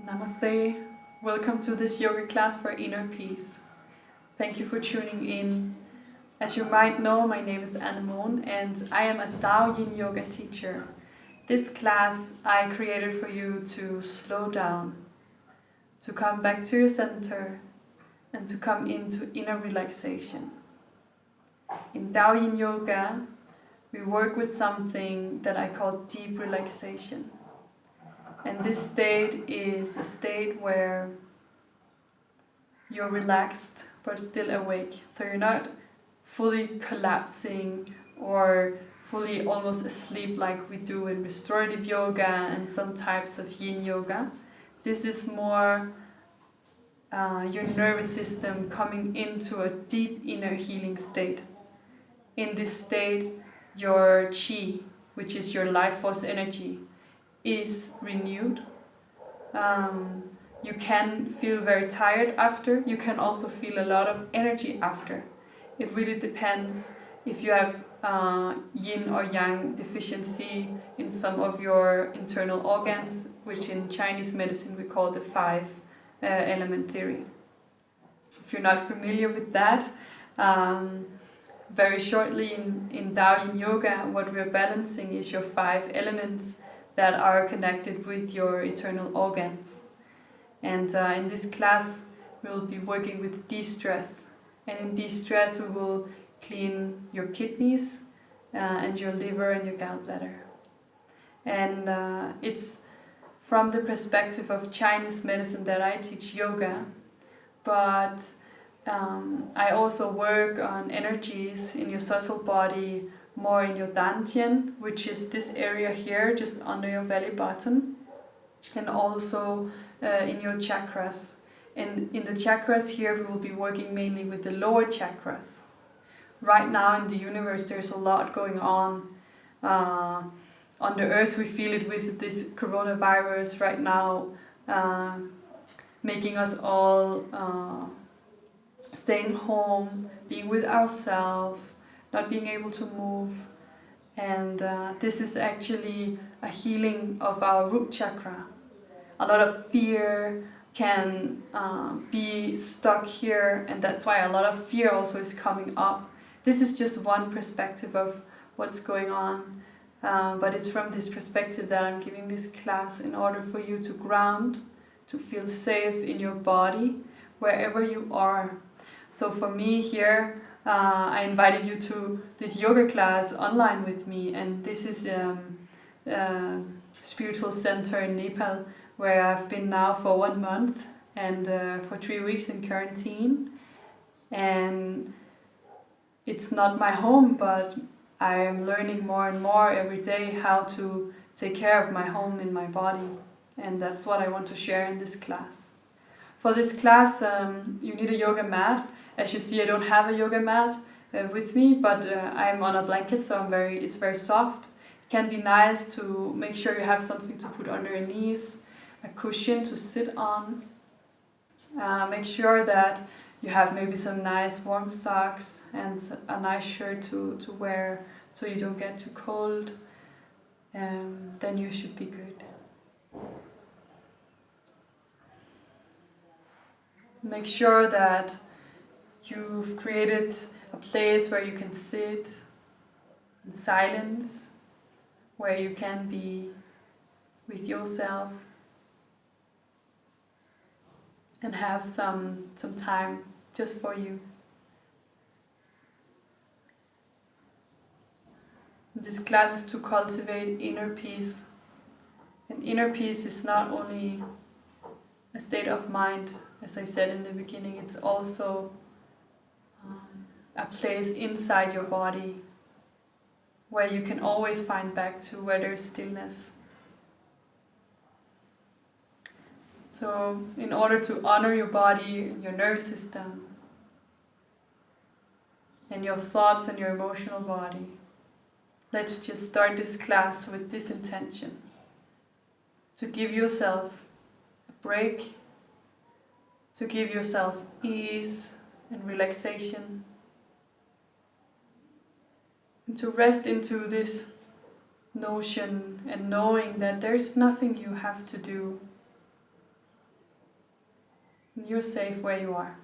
Namaste. Welcome to this yoga class for inner peace. Thank you for tuning in. As you might know, my name is Anemone and I am a Dao Yin Yoga teacher. This class I created for you to slow down, to come back to your center and to come into inner relaxation. In Dao Yin Yoga, we work with something that I call deep relaxation. And this state is a state where you're relaxed but still awake. So you're not fully collapsing or fully almost asleep like we do in restorative yoga and some types of yin yoga. This is more your nervous system coming into a deep inner healing state. In this state, your chi, which is your life force energy, is renewed. You can feel very tired after. You can also feel a lot of energy after. It really depends if you have yin or yang deficiency in some of your internal organs, which in Chinese medicine we call the five element theory. If you're not familiar with that, very shortly in Dao Yin Yoga, what we're balancing is your five elements that are connected with your internal organs. And in this class we will be working with de-stress. And in de-stress we will clean your kidneys and your liver and your gallbladder. And it's from the perspective of Chinese medicine that I teach yoga, but I also work on energies in your subtle body, more in your dantian, which is this area here, just under your belly button, and also in your chakras. And in the chakras here, we will be working mainly with the lower chakras. Right now in the universe, there's a lot going on. On the earth, we feel it with this coronavirus right now, making us all staying home, being with ourselves, not being able to move. And this is actually a healing of our root chakra. A lot of fear can be stuck here, and that's why a lot of fear also is coming up. This is just one perspective of what's going on, but it's from this perspective that I'm giving this class in order for you to ground, to feel safe in your body, wherever you are. So for me here, I invited you to this yoga class online with me, and this is a spiritual center in Nepal where I've been now for 1 month and for 3 weeks in quarantine. And it's not my home, but I am learning more and more every day how to take care of my home in my body, and that's what I want to share in this class. For this class, you need a yoga mat. As you see, I don't have a yoga mat with me, but I'm on a blanket, so it's very soft. It can be nice to make sure you have something to put under your knees, a cushion to sit on. Make sure that you have maybe some nice warm socks and a nice shirt to wear so you don't get too cold. Then you should be good. Make sure that you've created a place where you can sit in silence, where you can be with yourself and have some time just for you. This class is to cultivate inner peace. And inner peace is not only a state of mind, as I said in the beginning, it's also a place inside your body where you can always find back to, where there's stillness. So in order to honor your body, your nervous system, and your thoughts and your emotional body, let's just start this class with this intention: to give yourself a break, to give yourself ease and relaxation, and to rest into this notion and knowing that there's nothing you have to do. You're safe where you are.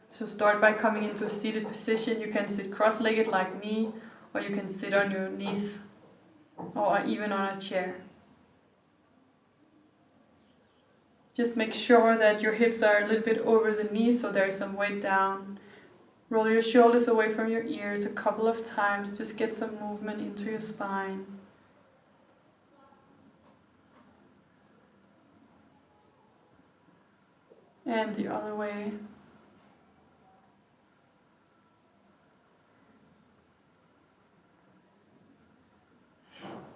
So start by coming into a seated position. You can sit cross-legged like me, or you can sit on your knees, or even on a chair. Just make sure that your hips are a little bit over the knees, so there's some weight down. Roll your shoulders away from your ears a couple of times. Just get some movement into your spine. And the other way.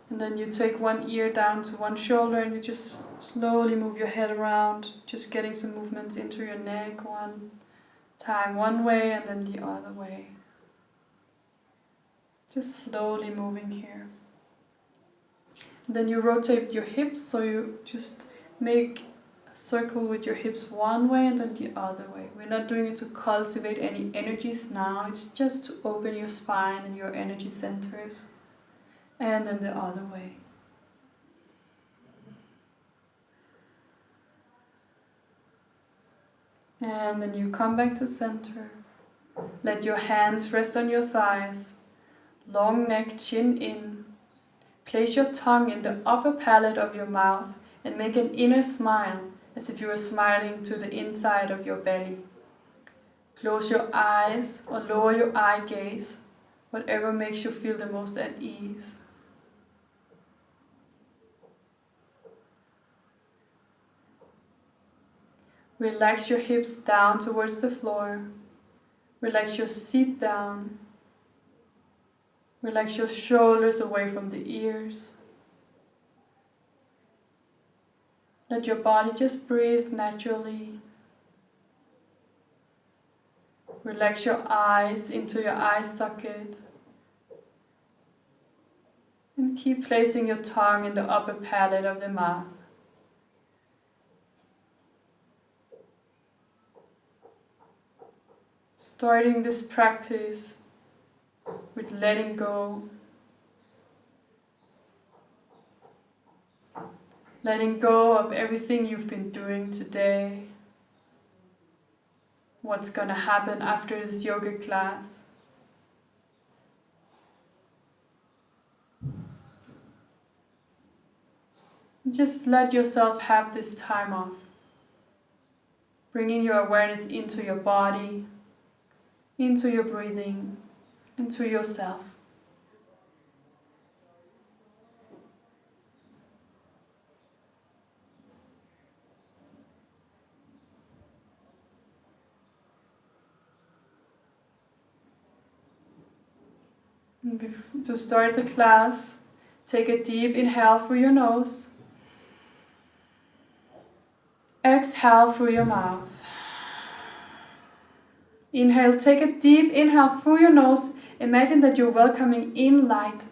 And then you take one ear down to one shoulder and you just slowly move your head around, just getting some movements into your neck one time one way and then the other way. Just slowly moving here. And then you rotate your hips, so you just make a circle with your hips one way and then the other way. We're not doing it to cultivate any energies now, it's just to open your spine and your energy centers. And then the other way. And then you come back to center. Let your hands rest on your thighs. Long neck, chin in. Place your tongue in the upper palate of your mouth and make an inner smile, as if you were smiling to the inside of your belly. Close your eyes or lower your eye gaze, whatever makes you feel the most at ease. Relax your hips down towards the floor. Relax your seat down. Relax your shoulders away from the ears. Let your body just breathe naturally. Relax your eyes into your eye socket. And keep placing your tongue in the upper palate of the mouth. Starting this practice with letting go. Letting go of everything you've been doing today. What's going to happen after this yoga class. Just let yourself have this time off. Bringing your awareness into your body, into your breathing, into yourself. To start the class, take a deep inhale through your nose. Exhale through your mouth. Inhale, take a deep inhale through your nose. Imagine that you're welcoming in light.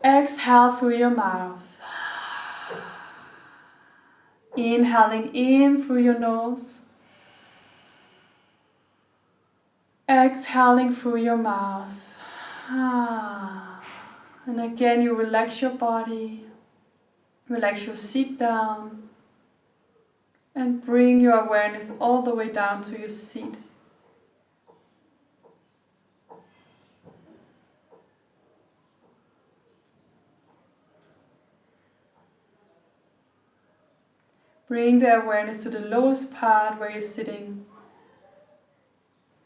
Exhale through your mouth. Inhaling in through your nose. Exhaling through your mouth. And again, you relax your body. Relax your seat down. And bring your awareness all the way down to your seat. Bring the awareness to the lowest part where you're sitting.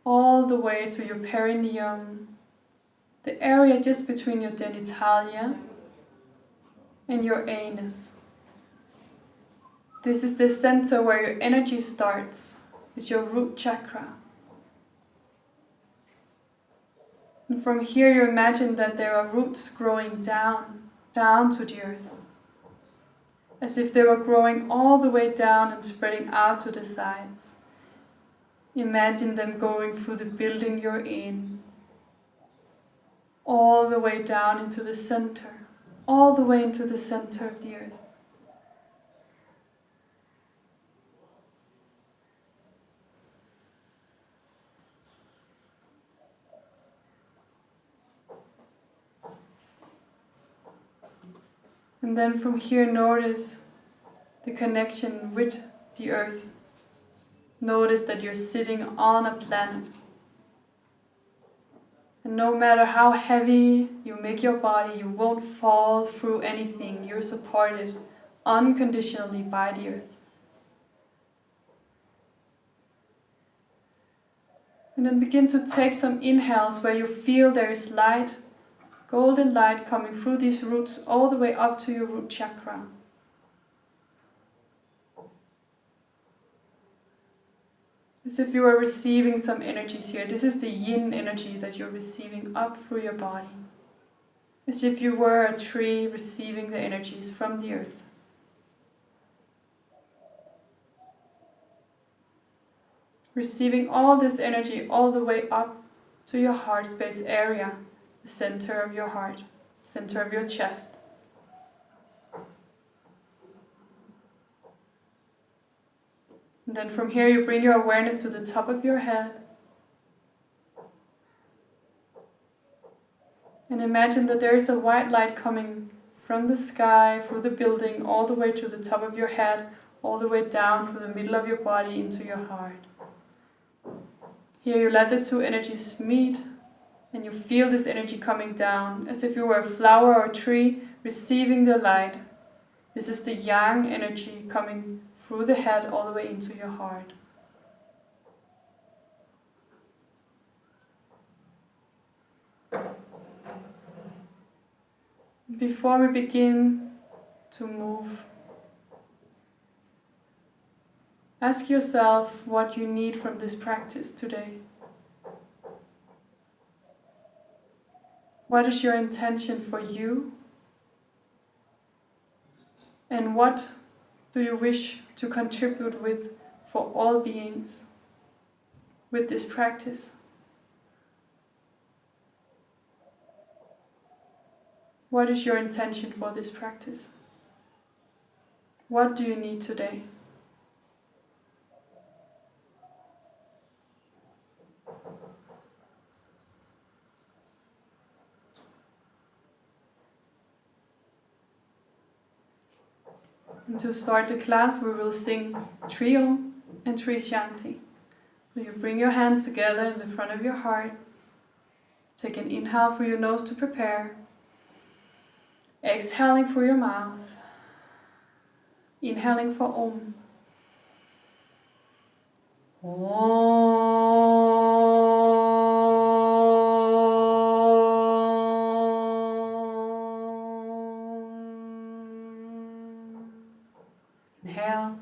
All the way to your perineum. The area just between your genitalia and your anus. This is the center where your energy starts. It's your root chakra. And from here you imagine that there are roots growing down to the earth. As if they were growing all the way down and spreading out to the sides. Imagine them going through the building you're in. All the way down into the center. All the way into the center of the earth. And then from here, notice connection with the earth. Notice that you're sitting on a planet. And no matter how heavy you make your body, you won't fall through anything. You're supported unconditionally by the earth. And then begin to take some inhales where you feel there is light, golden light coming through these roots all the way up to your root chakra. As if you are receiving some energies here. This is the yin energy that you're receiving up through your body. As if you were a tree receiving the energies from the earth. Receiving all this energy all the way up to your heart space area, the center of your heart, center of your chest. And then from here you bring your awareness to the top of your head. And imagine that there is a white light coming from the sky, through the building, all the way to the top of your head, all the way down through the middle of your body into your heart. Here you let the two energies meet, and you feel this energy coming down, as if you were a flower or tree receiving the light. This is the yang energy coming through the head all the way into your heart. Before we begin to move, ask yourself what you need from this practice today. What is your intention for you? And what do you wish to contribute with for all beings with this practice? What is your intention for this practice? What do you need today? And to start the class, we will sing Tri Om and Tri Shanti. So you bring your hands together in the front of your heart. Take an inhale through your nose to prepare. Exhaling through your mouth. Inhaling for Om. Inhale.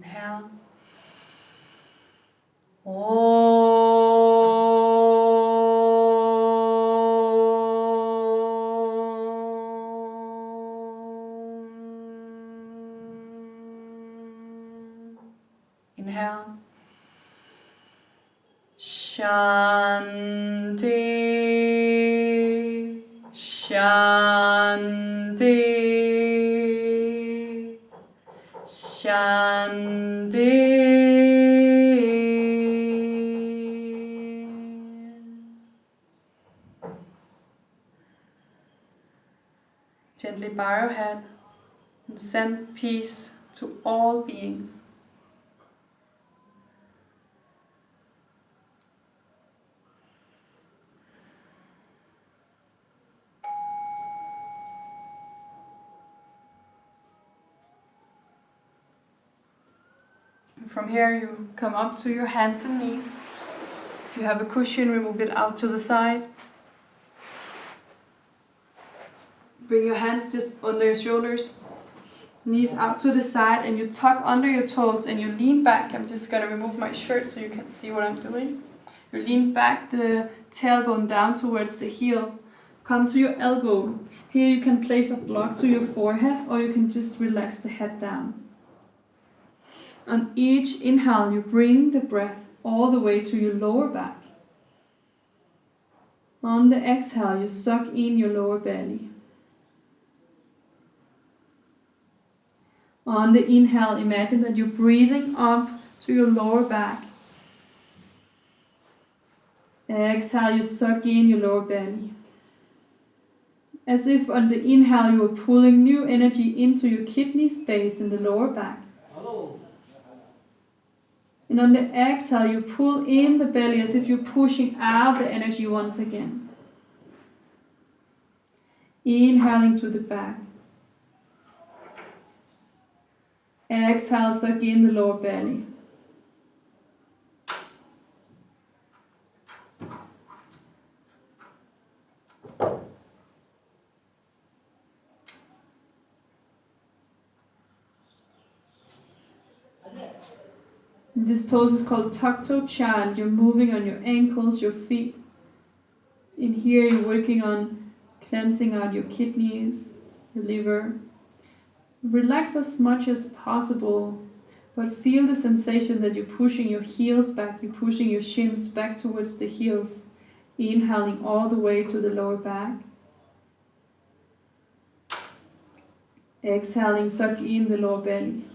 Inhale. Inhale. Shanti, Shanti, Shanti. Gently bow your head and send peace to all beings. From here you come up to your hands and knees. If you have a cushion, remove it out to the side. Bring your hands just under your shoulders, knees out to the side, and you tuck under your toes and you lean back. I'm just going to remove my shirt so you can see what I'm doing. You lean back the tailbone down towards the heel. Come to your elbow. Here you can place a block to your forehead, or you can just relax the head down. On each inhale, you bring the breath all the way to your lower back. On the exhale, you suck in your lower belly. On the inhale, imagine that you're breathing up to your lower back. Exhale, you suck in your lower belly. As if on the inhale you are pulling new energy into your kidney space in the lower back. And on the exhale, you pull in the belly as if you're pushing out the energy once again. Inhaling to the back. Exhale, suck in the lower belly. This pose is called tuck-toe chant. You're moving on your ankles, your feet. In here, you're working on cleansing out your kidneys, your liver. Relax as much as possible, but feel the sensation that you're pushing your heels back, you're pushing your shins back towards the heels, inhaling all the way to the lower back. Exhaling, suck in the lower belly.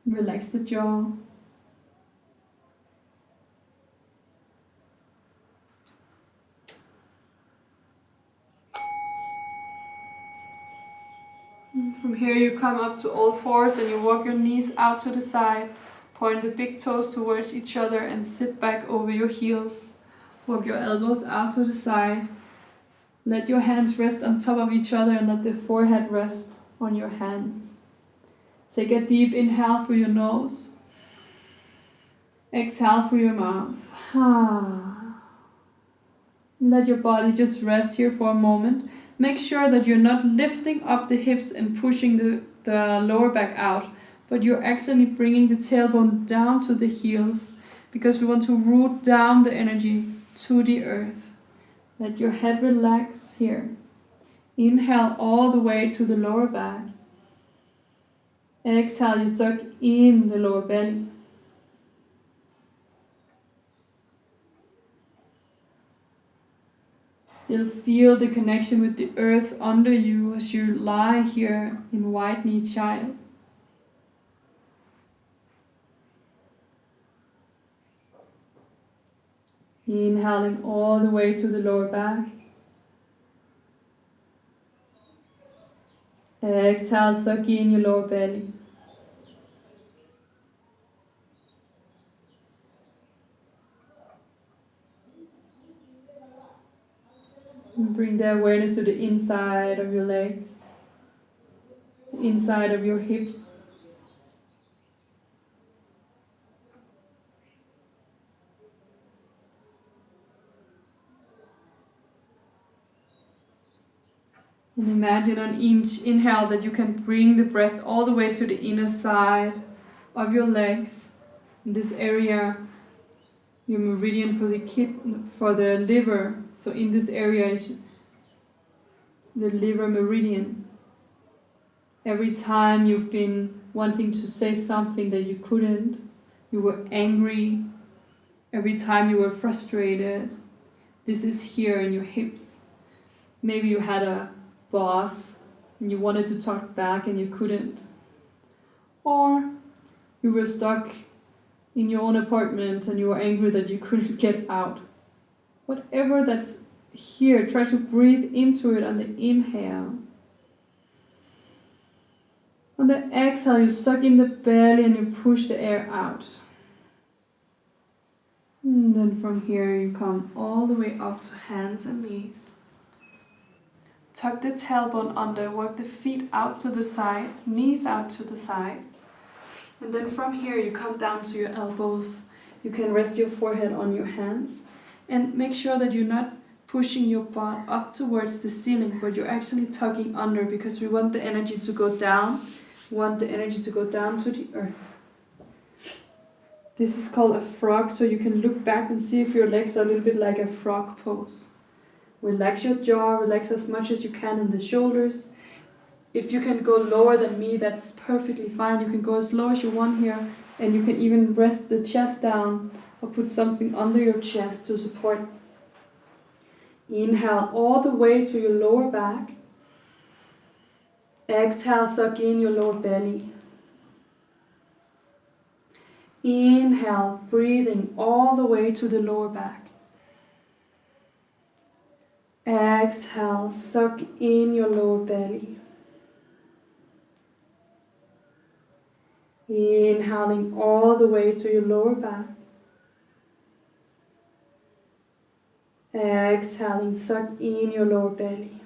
Relax the jaw. From here you come up to all fours and you walk your knees out to the side. Point the big toes towards each other and sit back over your heels. Walk your elbows out to the side. Let your hands rest on top of each other and let the forehead rest on your hands. Take a deep inhale through your nose. Exhale through your mouth. Let your body just rest here for a moment. Make sure that you're not lifting up the hips and pushing the lower back out, but you're actually bringing the tailbone down to the heels because we want to root down the energy to the earth. Let your head relax here. Inhale all the way to the lower back. Exhale, you suck in the lower belly. Still feel the connection with the earth under you as you lie here in wide-kneed child. Inhaling all the way to the lower back. Exhale, suck in your lower belly. And bring the awareness to the inside of your legs, the inside of your hips. And imagine on each inhale that you can bring the breath all the way to the inner side of your legs. In this area, your meridian for the liver. So in this area is the liver meridian. Every time you've been wanting to say something that you couldn't, you were angry, every time you were frustrated, this is here in your hips. Maybe you had a boss and you wanted to talk back and you couldn't. Or you were stuck in your own apartment and you were angry that you couldn't get out. Whatever that's here, try to breathe into it on the inhale. On the exhale, you suck in the belly and you push the air out. And then from here you come all the way up to hands and knees. Tuck the tailbone under, work the feet out to the side, knees out to the side. And then from here you come down to your elbows. You can rest your forehead on your hands. And make sure that you're not pushing your butt up towards the ceiling, but you're actually tucking under because we want the energy to go down. We want the energy to go down to the earth. This is called a frog, so you can look back and see if your legs are a little bit like a frog pose. Relax your jaw, relax as much as you can in the shoulders. If you can go lower than me, that's perfectly fine. You can go as low as you want here, and you can even rest the chest down or put something under your chest to support. Inhale all the way to your lower back. Exhale, suck in your lower belly. Inhale, breathing all the way to the lower back. Exhale, suck in your lower belly. Inhaling all the way to your lower back. Exhaling, suck in your lower belly.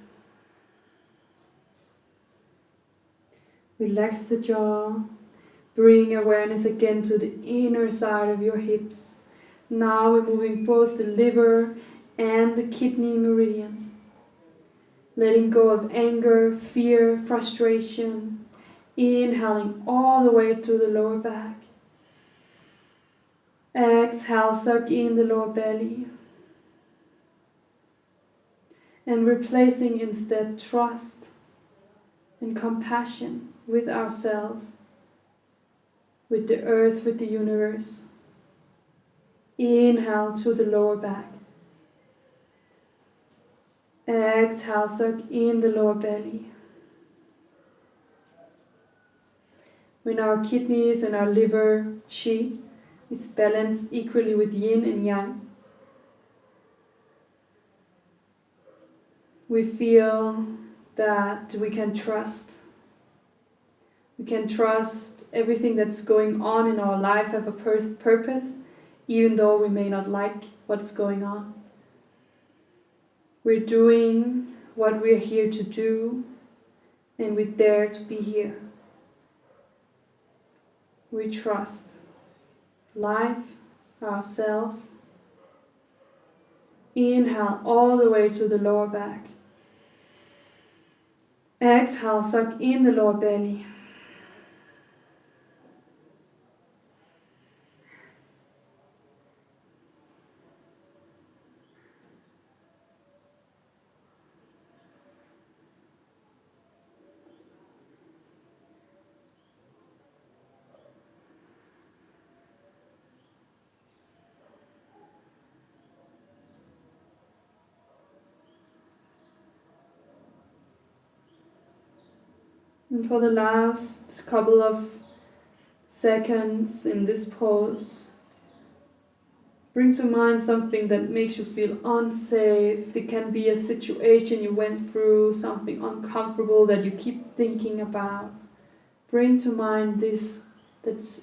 Relax the jaw. Bring awareness again to the inner side of your hips. Now we're moving both the liver and the kidney meridian. Letting go of anger, fear, frustration. Inhaling all the way to the lower back. Exhale, suck in the lower belly. And replacing instead trust and compassion with ourselves, with the earth, with the universe. Inhale to the lower back. Exhale, suck in the lower belly. When our kidneys and our liver chi is balanced equally with yin and yang, we feel that we can trust. We can trust everything that's going on in our life have a purpose, even though we may not like what's going on. We're doing what we're here to do, and we dare to be here. We trust life, ourselves. Inhale all the way to the lower back. Exhale, suck in the lower belly. And for the last couple of seconds in this pose, bring to mind something that makes you feel unsafe. It can be a situation you went through, something uncomfortable that you keep thinking about. Bring to mind this that's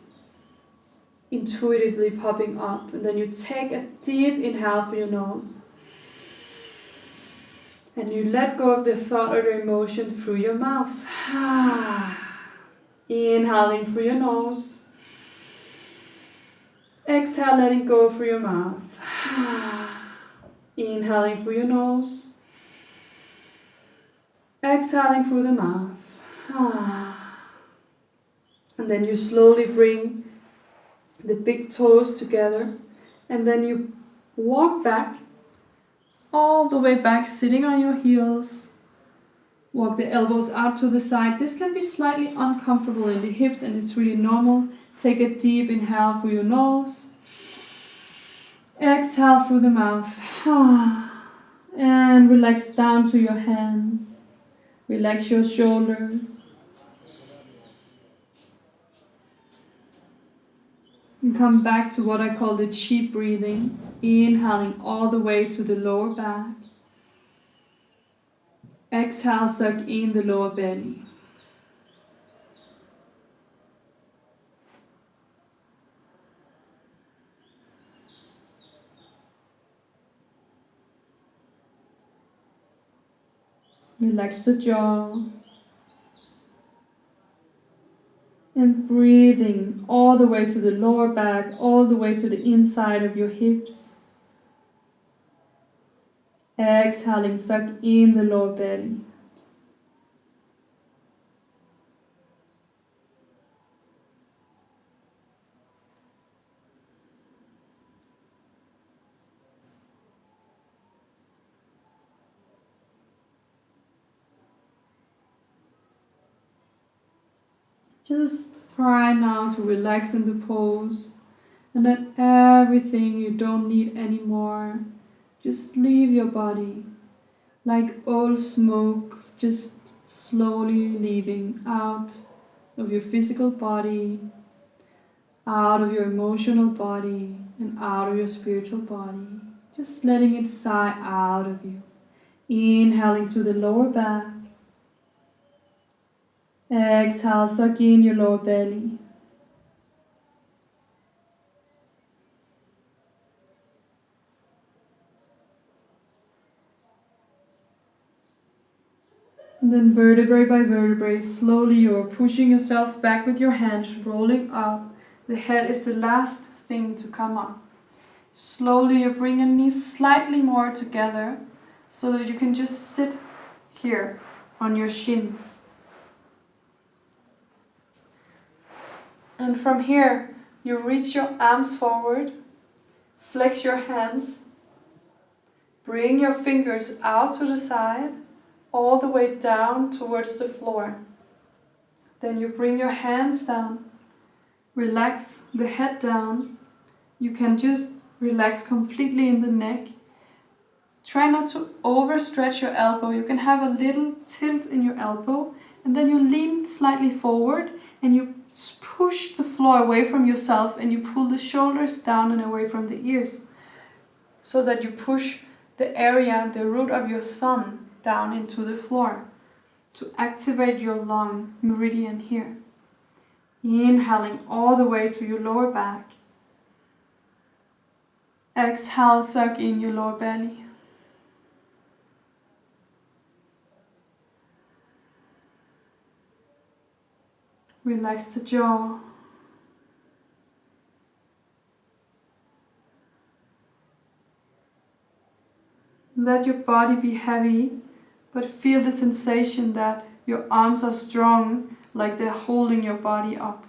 intuitively popping up, and then you take a deep inhale through your nose. And you let go of the thought or the emotion through your mouth. Inhaling through your nose. Exhale, letting go through your mouth. Inhaling through your nose. Exhaling through the mouth. And then you slowly bring the big toes together. And then you walk back. All the way back, sitting on your heels. Walk the elbows out to the side. This can be slightly uncomfortable in the hips, and it's really normal. Take a deep inhale through your nose. Exhale through the mouth. And relax down to your hands. Relax your shoulders. And come back to what I call the chi breathing. Inhaling all the way to the lower back. Exhale, suck in the lower belly. Relax the jaw. And breathing all the way to the lower back, all the way to the inside of your hips. Exhaling, suck in the lower belly. Just try now to relax in the pose, and let everything you don't need anymore Just leave your body like old smoke, just slowly leaving out of your physical body, out of your emotional body, and out of your spiritual body. Just letting it sigh out of you. Inhaling through the lower back. Exhale, suck in your lower belly. And then vertebrae by vertebrae, slowly you're pushing yourself back with your hands, rolling up. The head is the last thing to come up. Slowly you bring your knees slightly more together so that you can just sit here on your shins. And from here, you reach your arms forward, flex your hands, bring your fingers out to the side, all the way down towards the floor. Then you bring your hands down, relax the head down. You can just relax completely in the neck. Try not to overstretch your elbow. You can have a little tilt in your elbow, and then you lean slightly forward and you push the floor away from yourself, and you pull the shoulders down and away from the ears, so that you push the area, the root of your thumb, down into the floor to activate your lung meridian here. Inhaling all the way to your lower back. Exhale, suck in your lower belly. Relax the jaw. Let your body be heavy, but feel the sensation that your arms are strong, like they're holding your body up.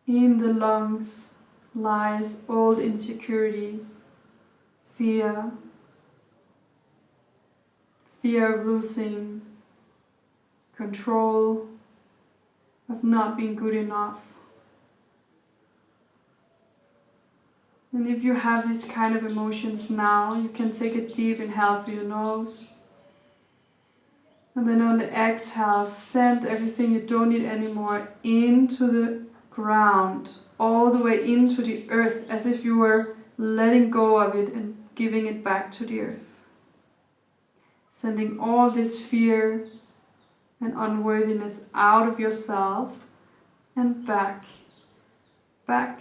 In the lungs lies old insecurities, fear of losing control, of not being good enough. And if you have these kind of emotions now, you can take a deep inhale through your nose. And then on the exhale, send everything you don't need anymore into the ground, all the way into the earth, as if you were letting go of it and giving it back to the earth. Sending all this fear and unworthiness out of yourself and back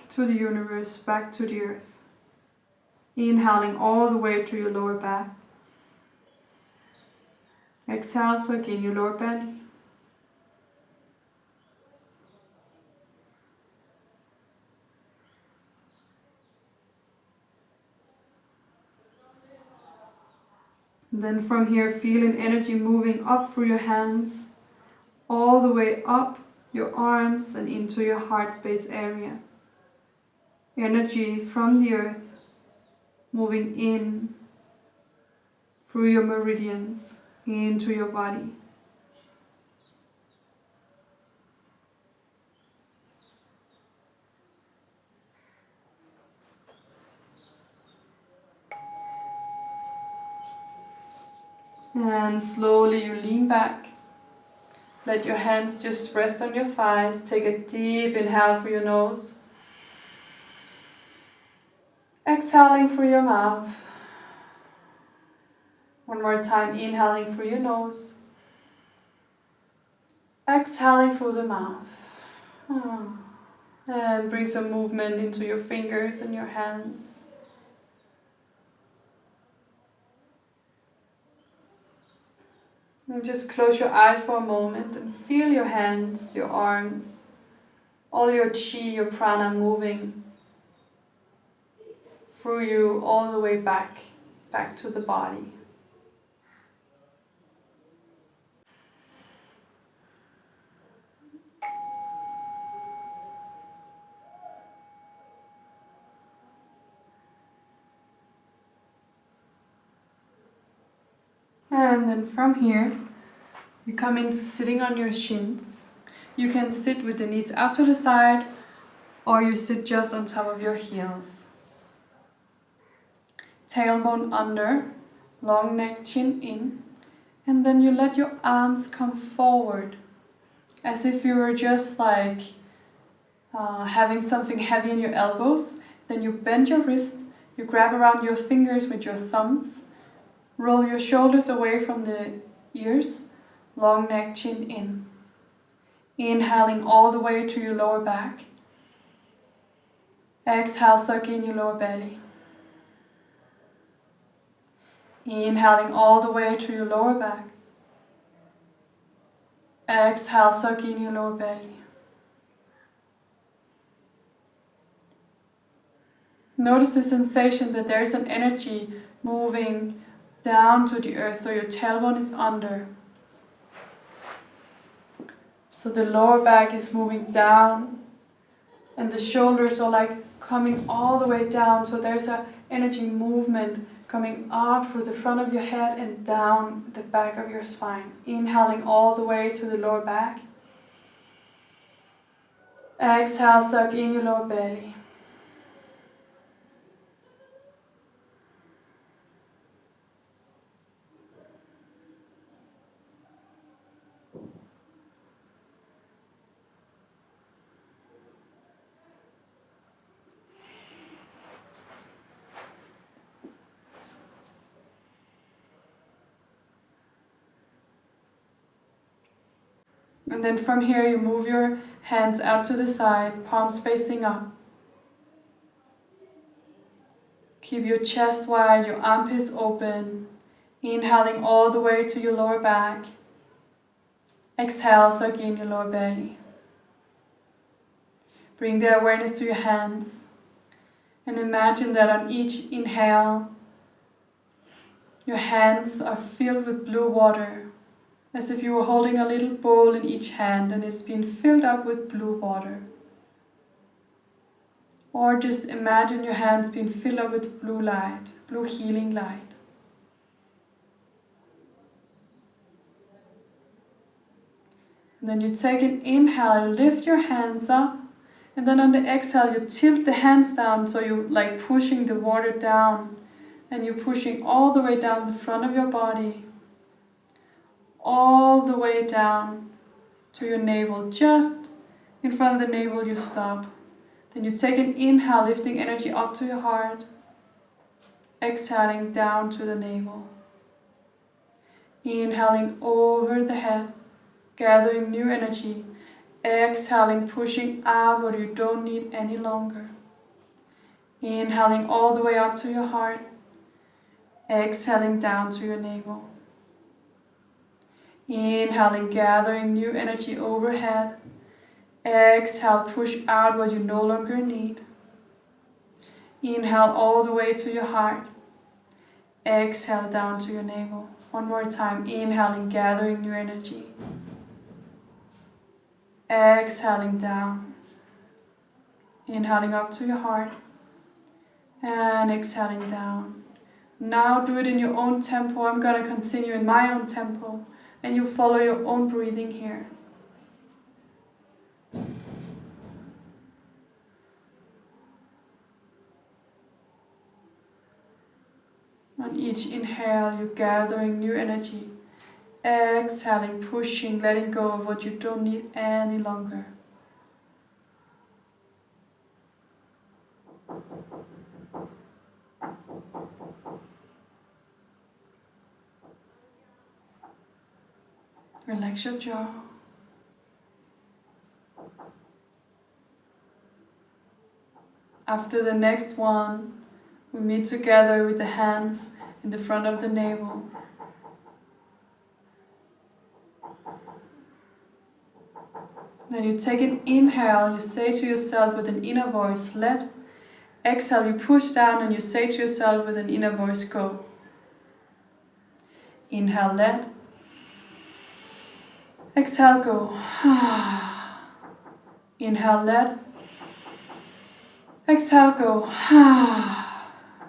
to the universe, back to the earth. Inhaling all the way to your lower back. Exhale, suck in your lower belly. Then from here, feeling energy moving up through your hands, all the way up your arms and into your heart space area. Energy from the earth moving in through your meridians into your body. And slowly you lean back. Let your hands just rest on your thighs. Take a deep inhale through your nose. Exhaling through your mouth. One more time, inhaling through your nose. Exhaling through the mouth. And bring some movement into your fingers and your hands. And just close your eyes for a moment and feel your hands, your arms, all your chi, your prana moving through you all the way back to the body. And then from here, you come into sitting on your shins. You can sit with the knees out to the side, or you sit just on top of your heels. Tailbone under, long neck, chin in, and then you let your arms come forward, as if you were just like having something heavy in your elbows. Then you bend your wrist, you grab around your fingers with your thumbs, roll your shoulders away from the ears, long neck, chin in. Inhaling all the way to your lower back. Exhale, suck in your lower belly. Inhaling all the way to your lower back. Exhale, suck in your lower belly. Notice the sensation that there is an energy moving down to the earth, so your tailbone is under. So the lower back is moving down, and the shoulders are like coming all the way down, so there's an energy movement coming up through the front of your head and down the back of your spine. Inhaling all the way to the lower back. Exhale, suck in your lower belly. And then from here you move your hands out to the side, palms facing up. Keep your chest wide, your armpits open. Inhaling all the way to your lower back. Exhale, suck in your lower belly. Bring the awareness to your hands. And imagine that on each inhale, your hands are filled with blue water, as if you were holding a little bowl in each hand and it's been filled up with blue water. Or just imagine your hands being filled up with blue light, blue healing light. And then you take an inhale, you lift your hands up, and then on the exhale you tilt the hands down, so you're like pushing the water down, and you're pushing all the way down the front of your body, all the way down to your navel. Just in front of the navel you stop. Then you take an inhale, lifting energy up to your heart. Exhaling down to the navel. Inhaling over the head, gathering new energy. Exhaling, pushing out what you don't need any longer. Inhaling all the way up to your heart. Exhaling down to your navel. Inhaling, gathering new energy overhead. Exhale, push out what you no longer need. Inhale all the way to your heart. Exhale down to your navel. One more time. Inhaling, gathering new energy. Exhaling down. Inhaling up to your heart. And exhaling down. Now do it in your own tempo. I'm going to continue in my own tempo. And you follow your own breathing here. On each inhale, you're gathering new energy. Exhaling, pushing, letting go of what you don't need any longer. Relax your jaw. After the next one, we meet together with the hands in the front of the navel. Then you take an inhale, you say to yourself with an inner voice, let. Exhale, you push down and you say to yourself with an inner voice, go. Inhale, let. Exhale, go. Inhale, let. Exhale, go.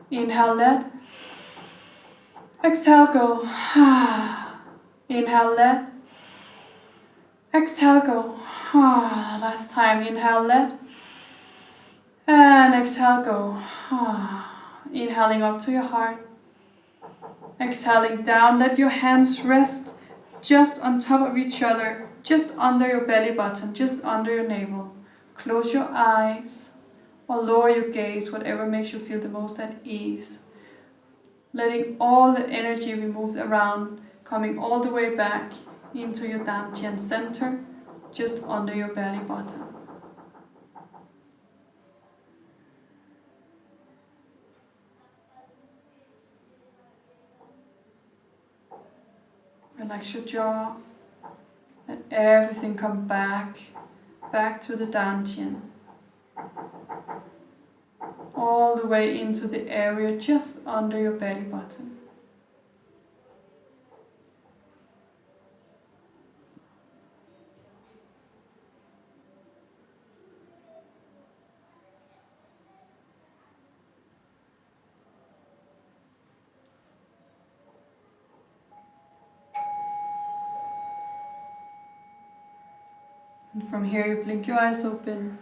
Inhale, let. Exhale, go. Inhale, let. Exhale, go. Last time, inhale, let. And exhale, go. Inhaling up to your heart. Exhaling down, let your hands rest just on top of each other, just under your belly button, just under your navel. Close your eyes or lower your gaze, whatever makes you feel the most at ease. Letting all the energy be moved around, coming all the way back into your dantian center, just under your belly button. Relax your jaw. Let everything come back to the dantian. All the way into the area just under your belly button. And from here you blink your eyes open.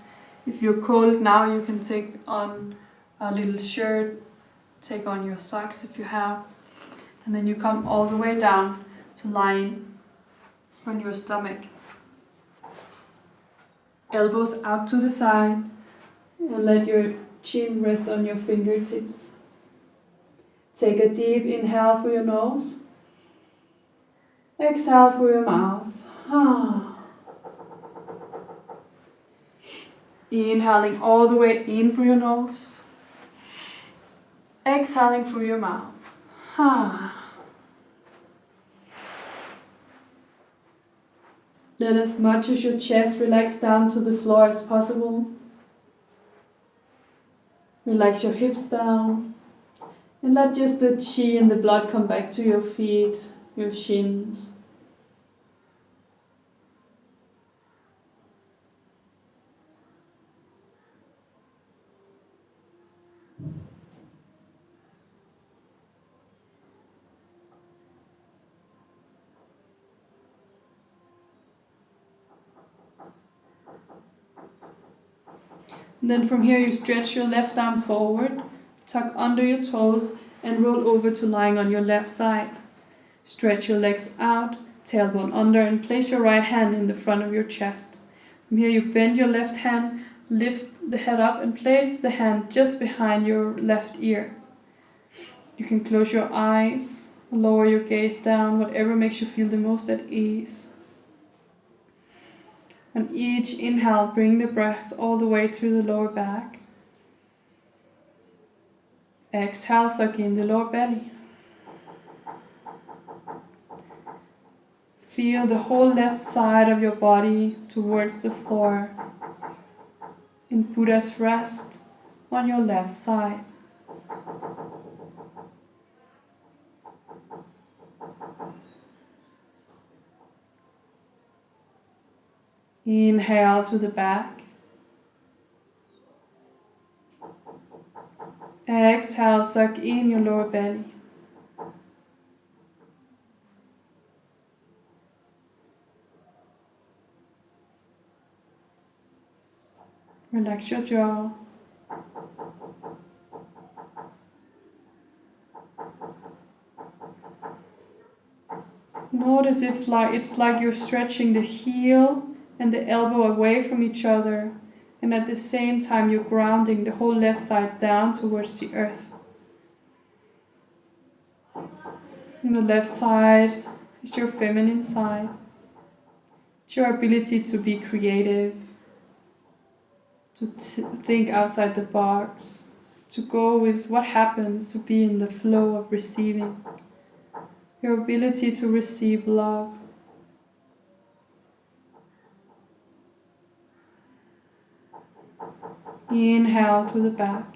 If you're cold now, you can take on a little shirt, take on your socks if you have, and then you come all the way down to lying on your stomach. Elbows out to the side, and let your chin rest on your fingertips. Take a deep inhale through your nose. Exhale through your mouth. Inhaling all the way in through your nose. Exhaling through your mouth. Let as much as your chest relax down to the floor as possible. Relax your hips down. And let just the chi and the blood come back to your feet, your shins. And then from here you stretch your left arm forward, tuck under your toes and roll over to lying on your left side. Stretch your legs out, tailbone under, and place your right hand in the front of your chest. From here you bend your left hand, lift the head up and place the hand just behind your left ear. You can close your eyes, lower your gaze down, whatever makes you feel the most at ease. On each inhale, bring the breath all the way to the lower back. Exhale, suck in the lower belly. Feel the whole left side of your body towards the floor. In Buddha's rest on your left side. Inhale to the back. Exhale, suck in your lower belly. Relax your jaw. Notice if it's like you're stretching the heel and the elbow away from each other, and at the same time you're grounding the whole left side down towards the earth. And the left side is your feminine side. It's your ability to be creative, to think outside the box, to go with what happens, to be in the flow of receiving. Your ability to receive love. Inhale to the back.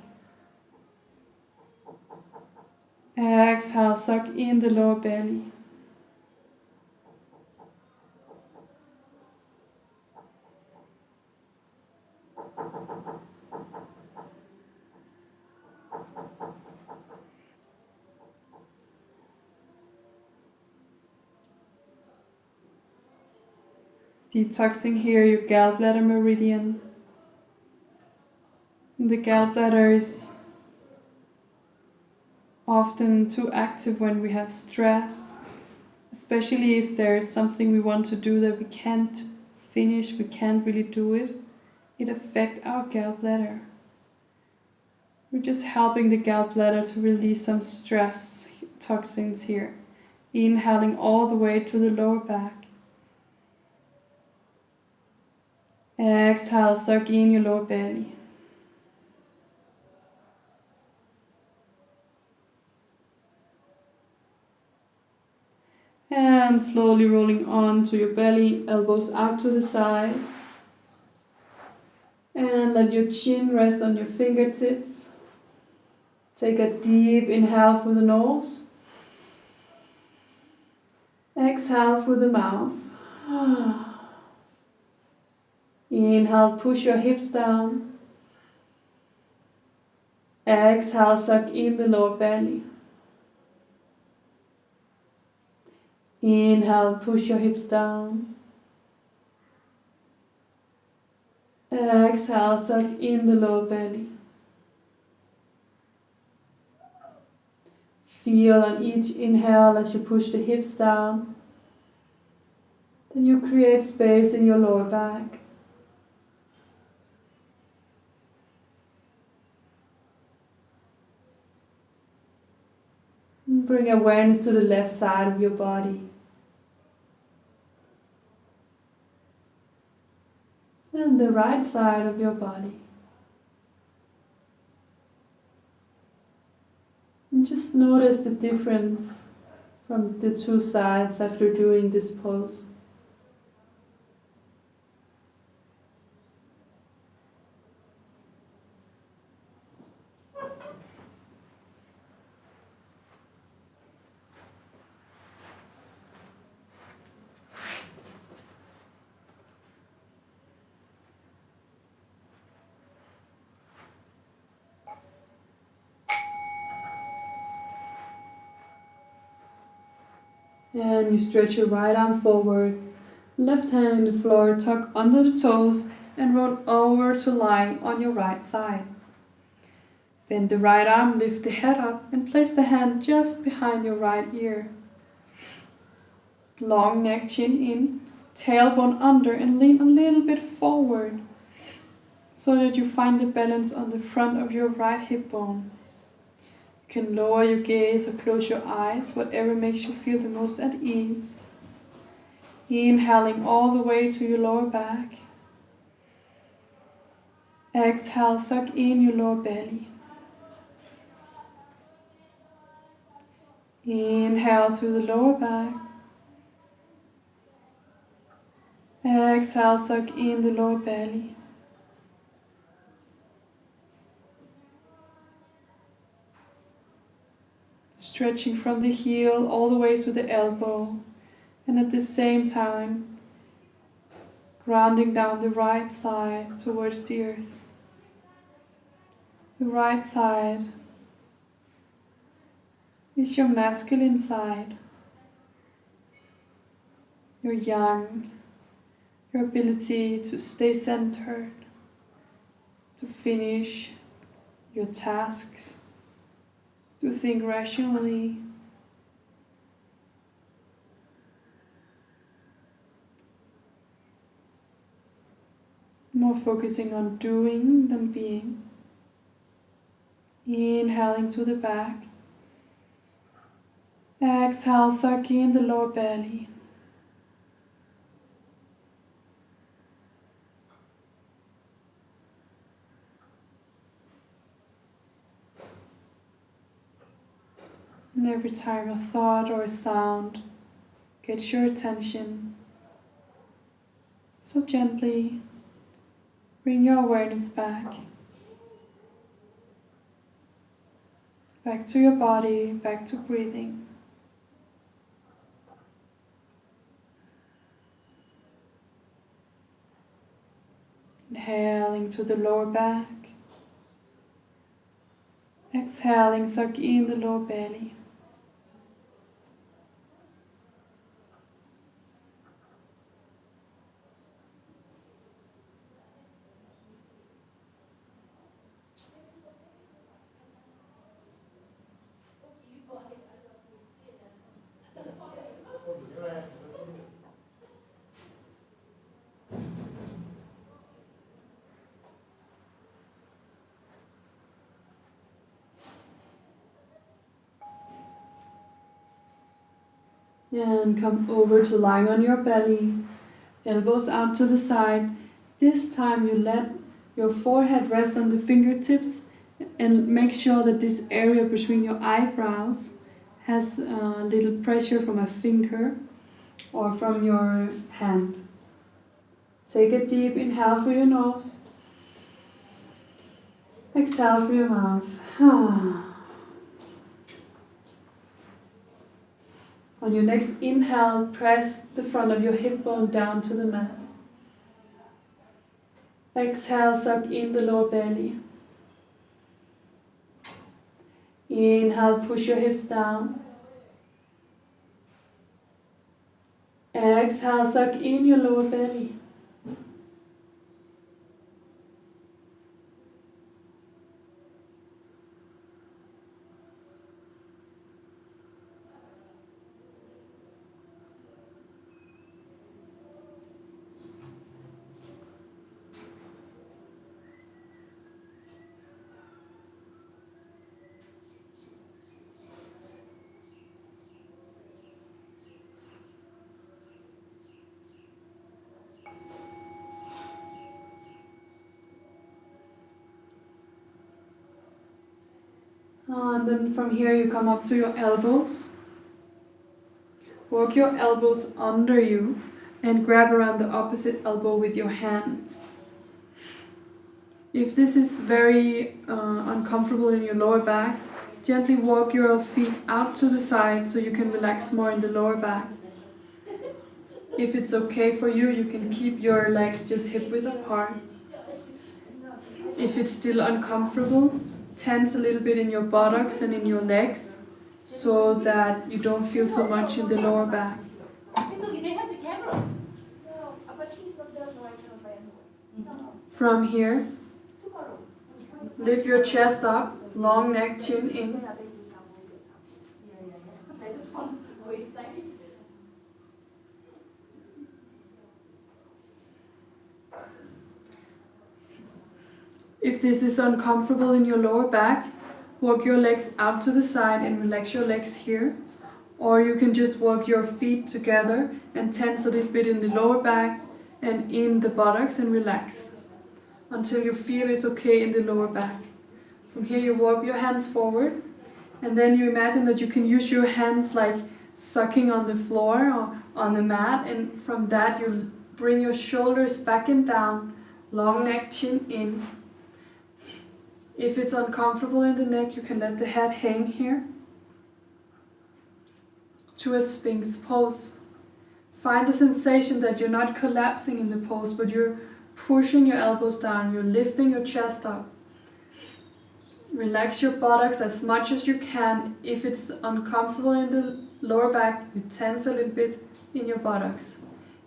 Exhale, suck in the lower belly. detoxing here your gallbladder meridian. The gallbladder is often too active when we have stress, especially if there is something we want to do that we can't finish, we can't really do it. It affects our gallbladder. We're just helping the gallbladder to release some stress toxins here. Inhaling all the way to the lower back. Exhale, suck in your lower belly. And slowly rolling on to your belly, elbows out to the side. And let your chin rest on your fingertips. Take a deep inhale through the nose. Exhale through the mouth. Inhale, push your hips down. Exhale, suck in the lower belly. Inhale, push your hips down. Exhale, suck in the lower belly. Feel on each inhale as you push the hips down. Then you create space in your lower back. Bring awareness to the left side of your body. And the right side of your body. And just notice the difference from the two sides after doing this pose. And you stretch your right arm forward, left hand in the floor, tuck under the toes and roll over to lying on your right side. Bend the right arm, lift the head up and place the hand just behind your right ear. Long neck, chin in, tailbone under and lean a little bit forward so that you find the balance on the front of your right hip bone. You can lower your gaze or close your eyes, whatever makes you feel the most at ease. Inhaling all the way to your lower back. Exhale, suck in your lower belly. Inhale to the lower back. Exhale, suck in the lower belly. Stretching from the heel all the way to the elbow, and at the same time grounding down the right side towards the earth. The right side is your masculine side, your yang, your ability to stay centered, to finish your tasks, to think rationally. More focusing on doing than being. Inhaling to the back. Exhale, suck in the lower belly. And every time a thought or a sound gets your attention, so gently bring your awareness back. Back to your body, back to breathing. Inhaling to the lower back. Exhaling, suck in the lower belly. And come over to lying on your belly, elbows out to the side. This time you let your forehead rest on the fingertips and make sure that this area between your eyebrows has a little pressure from a finger or from your hand. Take a deep inhale through your nose. Exhale through your mouth. On your next inhale, press the front of your hip bone down to the mat. Exhale, suck in the lower belly. Inhale, push your hips down. Exhale, suck in your lower belly. And then from here you come up to your elbows. Walk your elbows under you and grab around the opposite elbow with your hands. If this is very uncomfortable in your lower back, gently walk your feet out to the side so you can relax more in the lower back. If it's okay for you, you can keep your legs just hip width apart. If it's still uncomfortable, tense a little bit in your buttocks and in your legs so that you don't feel so much in the lower back. From here, lift your chest up, long neck, chin in. If this is uncomfortable in your lower back, walk your legs out to the side and relax your legs here. Or you can just walk your feet together and tense a little bit in the lower back and in the buttocks and relax until you feel it's okay in the lower back. From here you walk your hands forward and then you imagine that you can use your hands like sucking on the floor or on the mat, and from that you bring your shoulders back and down, long neck, chin in. If it's uncomfortable in the neck, you can let the head hang here to a Sphinx pose. Find the sensation that you're not collapsing in the pose, but you're pushing your elbows down, you're lifting your chest up. Relax your buttocks as much as you can. If it's uncomfortable in the lower back, you tense a little bit in your buttocks.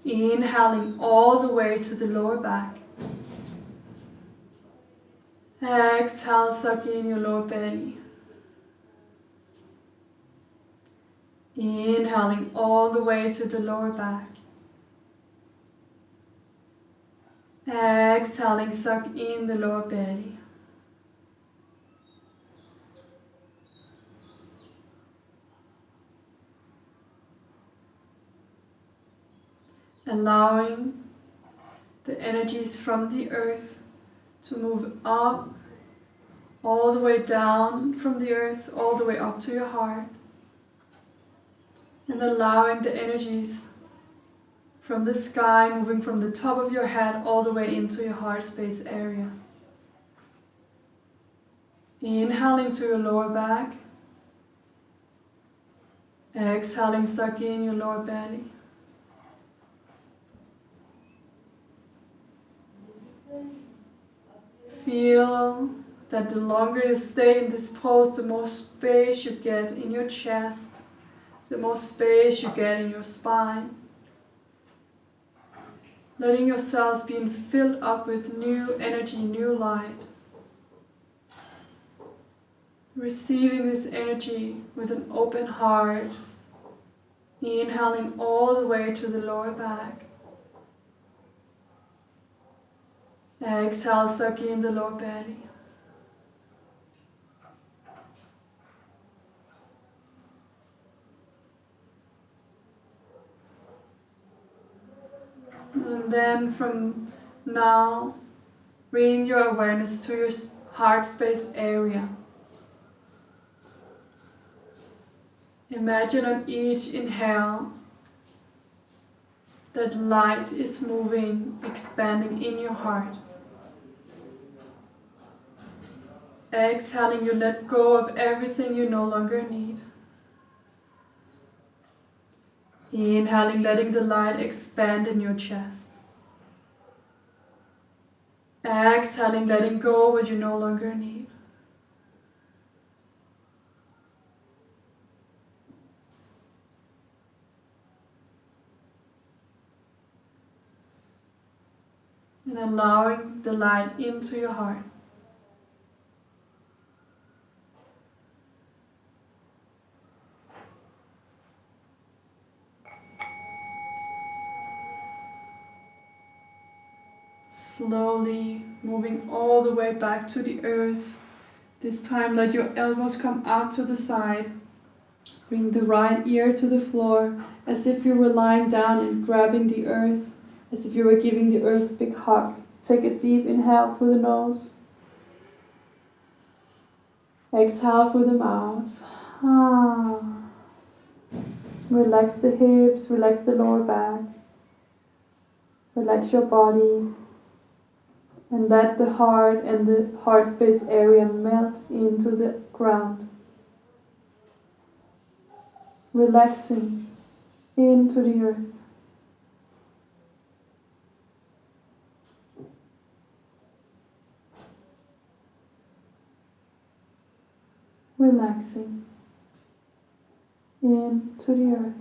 Inhaling all the way to the lower back. Exhale, suck in your lower belly. Inhaling all the way to the lower back. Exhaling, suck in the lower belly. Allowing the energies from the earth to move up, all the way down from the earth, all the way up to your heart. And allowing the energies from the sky moving from the top of your head all the way into your heart space area. Inhaling to your lower back. Exhaling, suck in your lower belly. Feel that the longer you stay in this pose, the more space you get in your chest, the more space you get in your spine. Letting yourself being filled up with new energy, new light. Receiving this energy with an open heart. Inhaling all the way to the lower back. Exhale, suck in the lower belly. And then from now, bring your awareness to your heart space area. Imagine on each inhale that light is moving, expanding in your heart. Exhaling, you let go of everything you no longer need. Inhaling, letting the light expand in your chest. Exhaling, letting go of what you no longer need. And allowing the light into your heart. Slowly moving all the way back to the earth. This time let your elbows come out to the side. Bring the right ear to the floor as if you were lying down and grabbing the earth, as if you were giving the earth a big hug. Take a deep inhale through the nose. Exhale through the mouth. Relax the hips, relax the lower back. Relax your body. And let the heart and the heart space area melt into the ground. Relaxing into the earth. Relaxing into the earth.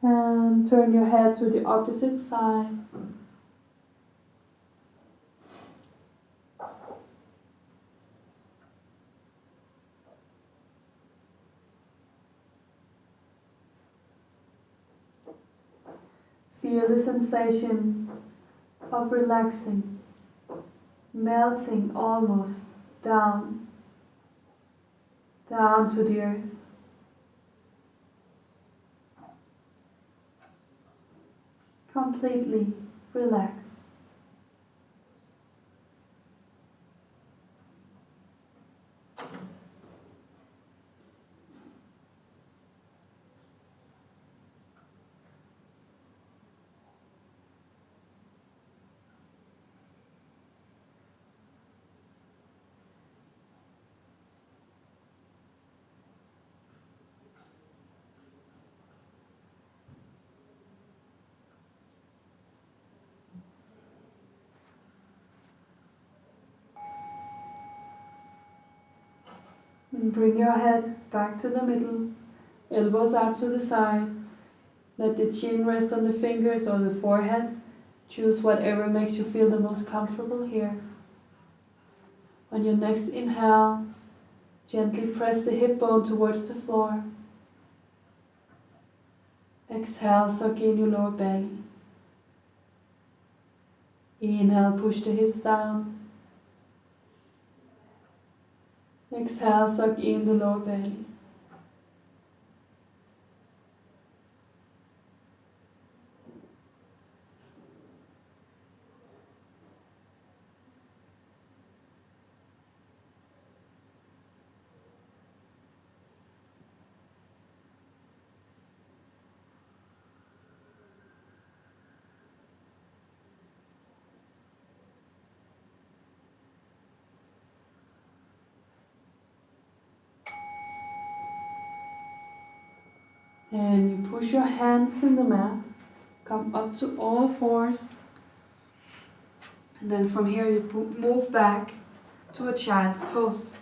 And turn your head to the opposite side. Feel the sensation of relaxing, melting almost down to the earth. Completely relax. And bring your head back to the middle, elbows out to the side. Let the chin rest on the fingers or the forehead. Choose whatever makes you feel the most comfortable here. On your next inhale, gently press the hip bone towards the floor. Exhale, suck in your lower belly. Inhale, push the hips down. Exhale, suck in the lower belly. And you push your hands in the mat, come up to all fours, and then from here you move back to a child's pose.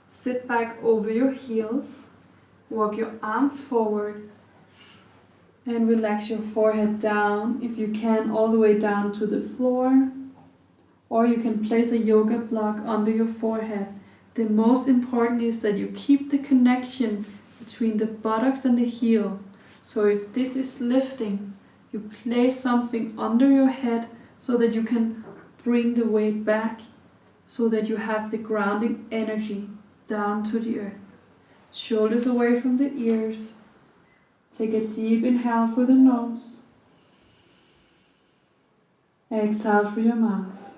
Sit back over your heels, walk your arms forward, and relax your forehead down, if you can, all the way down to the floor. or you can place a yoga block under your forehead. The most important is that you keep the connection between the buttocks and the heel. So if this is lifting, you place something under your head so that you can bring the weight back, so that you have the grounding energy down to the earth. Shoulders away from the ears. Take a deep inhale through the nose. Exhale through your mouth.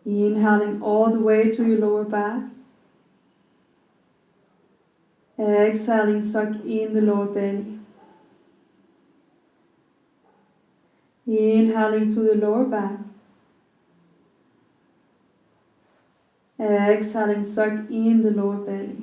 Inhaling all the way to your lower back. Exhaling, suck in the lower belly. Inhaling to the lower back. Exhaling, suck in the lower belly.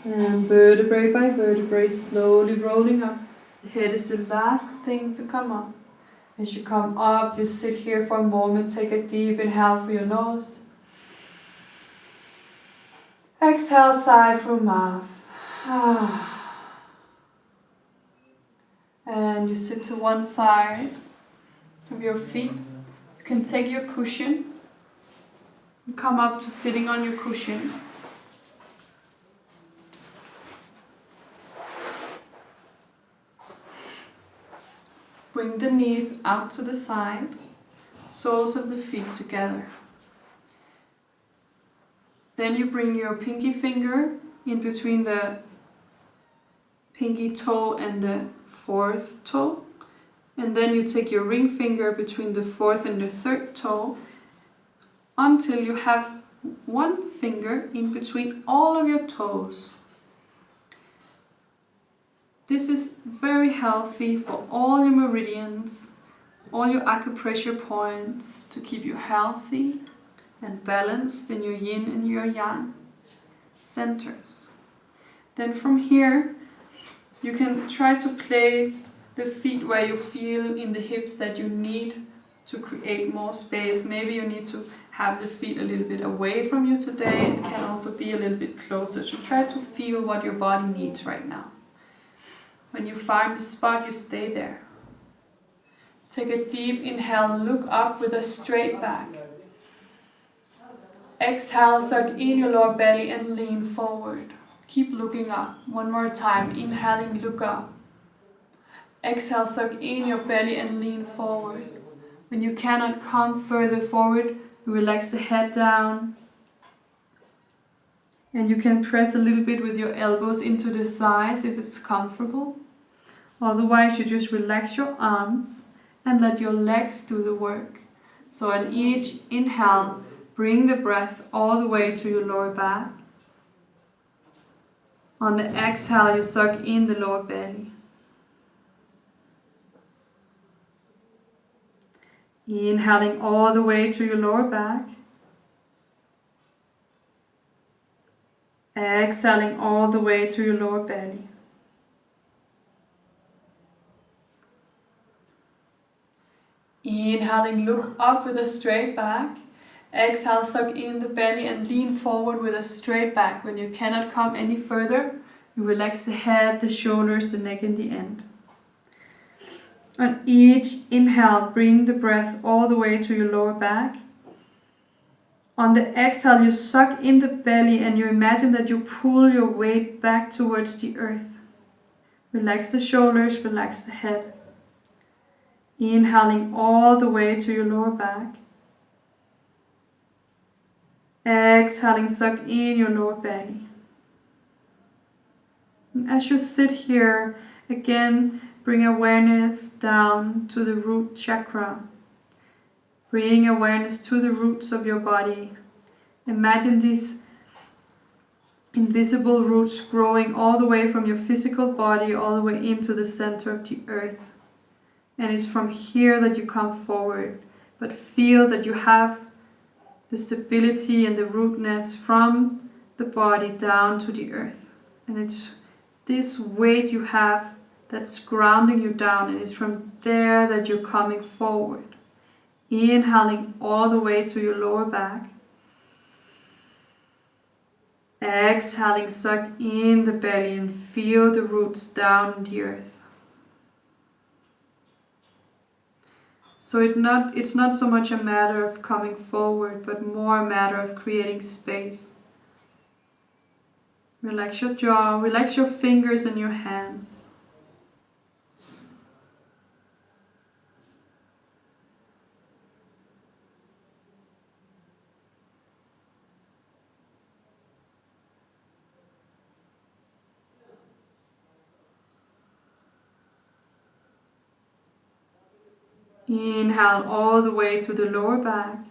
And vertebrae by vertebrae, slowly rolling up. The head is the last thing to come up. As you come up, just sit here for a moment. Take a deep inhale through your nose. Exhale, sigh through mouth. And you sit to one side of your feet. You can take your cushion and come up to sitting on your cushion. Bring the knees out to the side, soles of the feet together. Then you bring your pinky finger in between the pinky toe and the fourth toe. And then you take your ring finger between the fourth and the third toe until you have one finger in between all of your toes. This is very healthy for all your meridians, all your acupressure points, to keep you healthy and balanced in your yin and your yang centers. Then from here, you can try to place the feet where you feel in the hips that you need to create more space. Maybe you need to have the feet a little bit away from you today. It can also be a little bit closer. So try to feel what your body needs right now. When you find the spot, you stay there. Take a deep inhale, look up with a straight back. Exhale, suck in your lower belly and lean forward. Keep looking up. One more time. Inhaling, look up. Exhale, suck in your belly and lean forward. When you cannot come further forward, you relax the head down. And you can press a little bit with your elbows into the thighs if it's comfortable. Otherwise, you just relax your arms and let your legs do the work. So on each inhale, bring the breath all the way to your lower back. On the exhale, you suck in the lower belly. Inhaling all the way to your lower back. Exhaling all the way to your lower belly. Inhaling, look up with a straight back. Exhale, suck in the belly and lean forward with a straight back. When you cannot come any further, you relax the head, the shoulders, the neck and the end. On each inhale, bring the breath all the way to your lower back. On the exhale, you suck in the belly and you imagine that you pull your weight back towards the earth. Relax the shoulders, relax the head. Inhaling all the way to your lower back. Exhaling, suck in your lower belly. And as you sit here, again, bring awareness down to the root chakra. Bring awareness to the roots of your body. Imagine these invisible roots growing all the way from your physical body all the way into the center of the earth. And it's from here that you come forward. But feel that you have the stability and the rootness from the body down to the earth. And it's this weight you have that's grounding you down, and it's from there that you're coming forward. Inhaling all the way to your lower back. Exhaling, suck in the belly and feel the roots down in the earth. So it's not so much a matter of coming forward, but more a matter of creating space. Relax your jaw, relax your fingers and your hands. Inhale all the way to the lower back.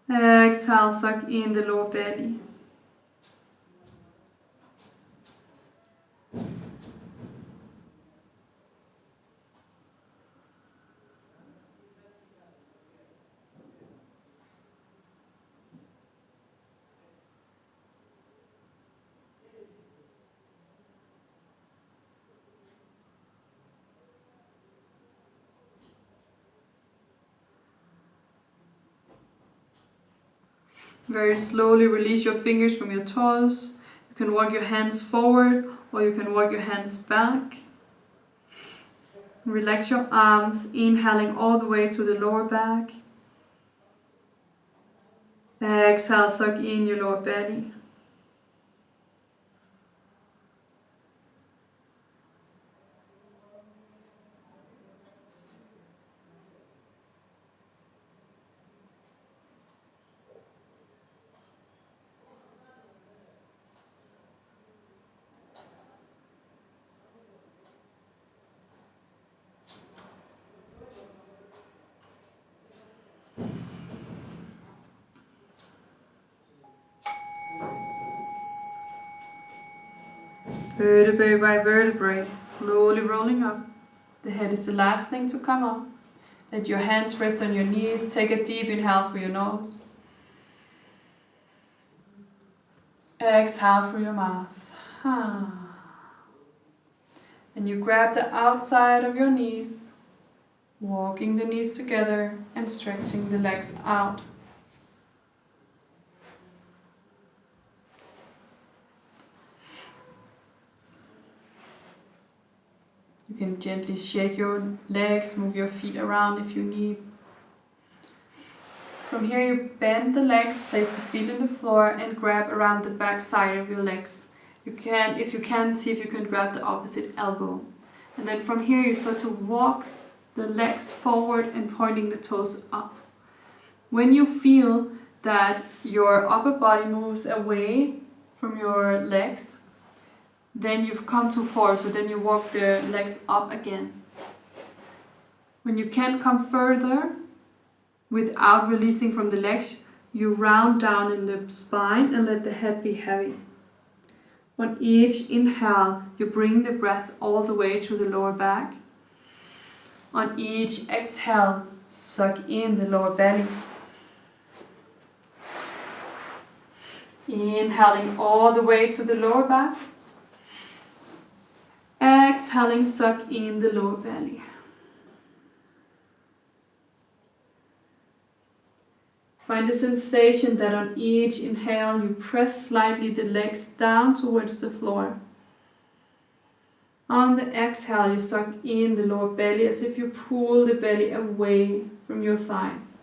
Exhale, suck in the lower belly. Very slowly release your fingers from your toes. You can walk your hands forward or you can walk your hands back. Relax your arms, inhaling all the way to the lower back. Exhale, suck in your lower belly. Vertebrae by vertebrae, slowly rolling up. The head is the last thing to come up. Let your hands rest on your knees. Take a deep inhale through your nose. Exhale through your mouth. And you grab the outside of your knees, walking the knees together and stretching the legs out. You can gently shake your legs, move your feet around if you need. From here you bend the legs, place the feet on the floor and grab around the back side of your legs. If you can, see if you can grab the opposite elbow. And then from here you start to walk the legs forward and pointing the toes up. When you feel that your upper body moves away from your legs, then you've come too far, so then you walk the legs up again. When you can't come further without releasing from the legs, you round down in the spine and let the head be heavy. On each inhale, you bring the breath all the way to the lower back. On each exhale, suck in the lower belly. Inhaling all the way to the lower back. Exhaling, suck in the lower belly. Find the sensation that on each inhale you press slightly the legs down towards the floor. On the exhale you suck in the lower belly as if you pull the belly away from your thighs.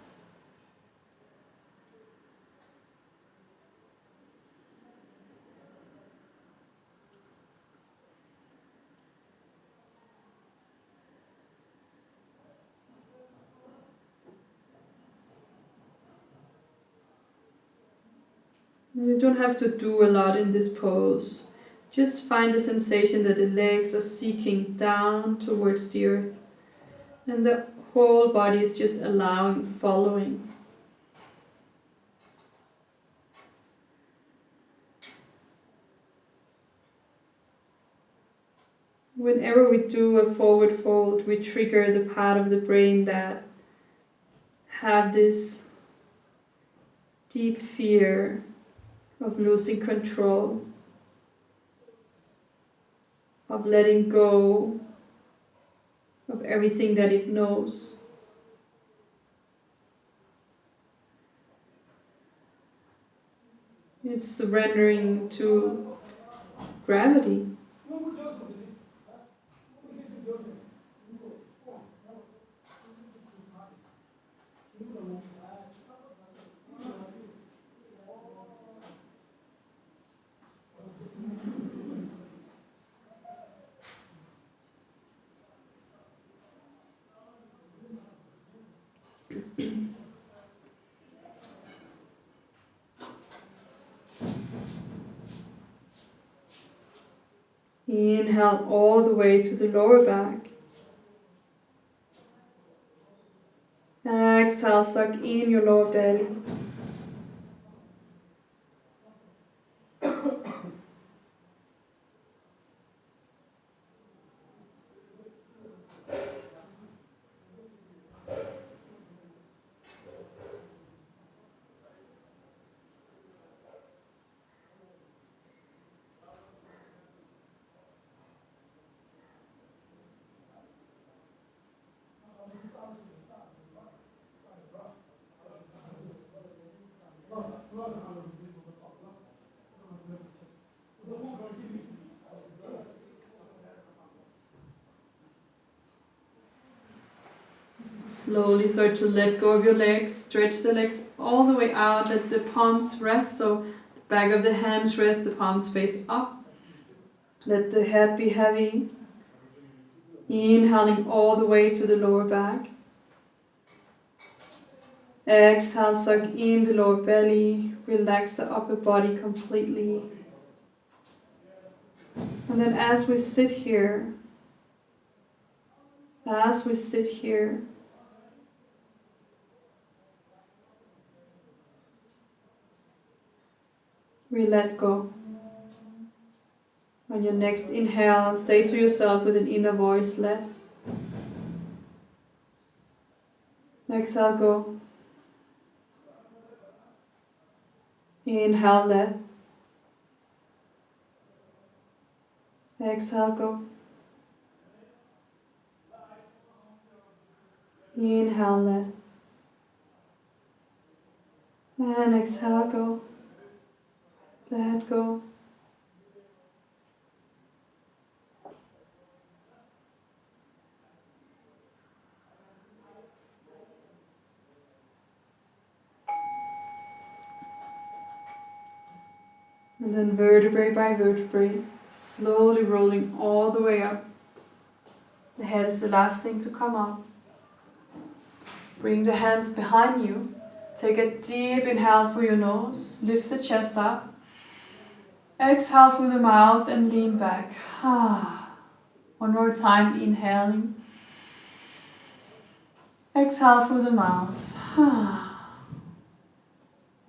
You don't have to do a lot in this pose. Just find the sensation that the legs are seeking down towards the earth. And the whole body is just allowing, following. Whenever we do a forward fold, we trigger the part of the brain that have this deep fear of losing control, of letting go of everything that it knows. It's surrendering to gravity. Inhale all the way to the lower back. Exhale, suck in your lower belly. Slowly start to let go of your legs. Stretch the legs all the way out. Let the palms rest, so the back of the hands rest, the palms face up. Let the head be heavy. Inhaling all the way to the lower back. Exhale, suck in the lower belly. Relax the upper body completely. And then as we sit here, we let go. On your next inhale, say to yourself with an inner voice, let. Exhale, go. Inhale, let. Exhale, go. Inhale, let. And exhale, go. Let go. And then vertebrae by vertebrae, slowly rolling all the way up. The head is the last thing to come up. Bring the hands behind you. Take a deep inhale through your nose. Lift the chest up. Exhale through the mouth and lean back. One more time, inhaling. Exhale through the mouth.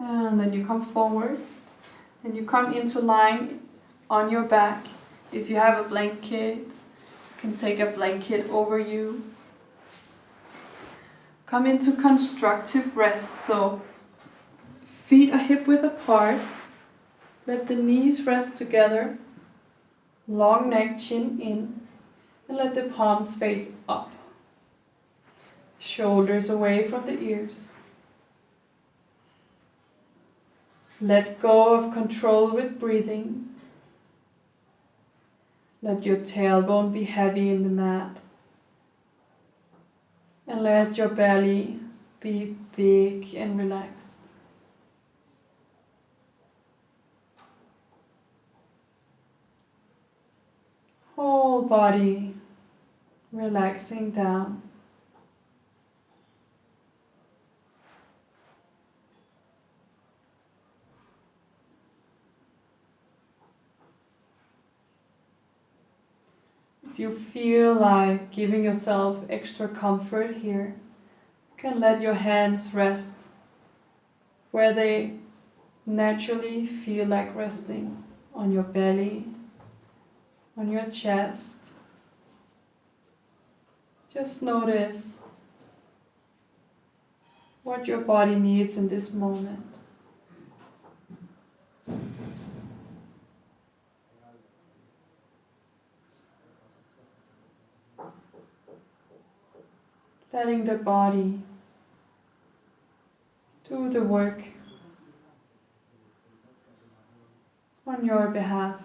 And then you come forward. And you come into lying on your back. If you have a blanket, you can take a blanket over you. Come into constructive rest. So feet are hip width apart. Let the knees rest together. Long neck, chin in. And let the palms face up. Shoulders away from the ears. Let go of control with breathing. Let your tailbone be heavy in the mat. And let your belly be big and relaxed. Whole body relaxing down. If you feel like giving yourself extra comfort here, you can let your hands rest where they naturally feel like resting, on your belly, on your chest, Just notice what your body needs in this moment. Letting the body do the work on your behalf.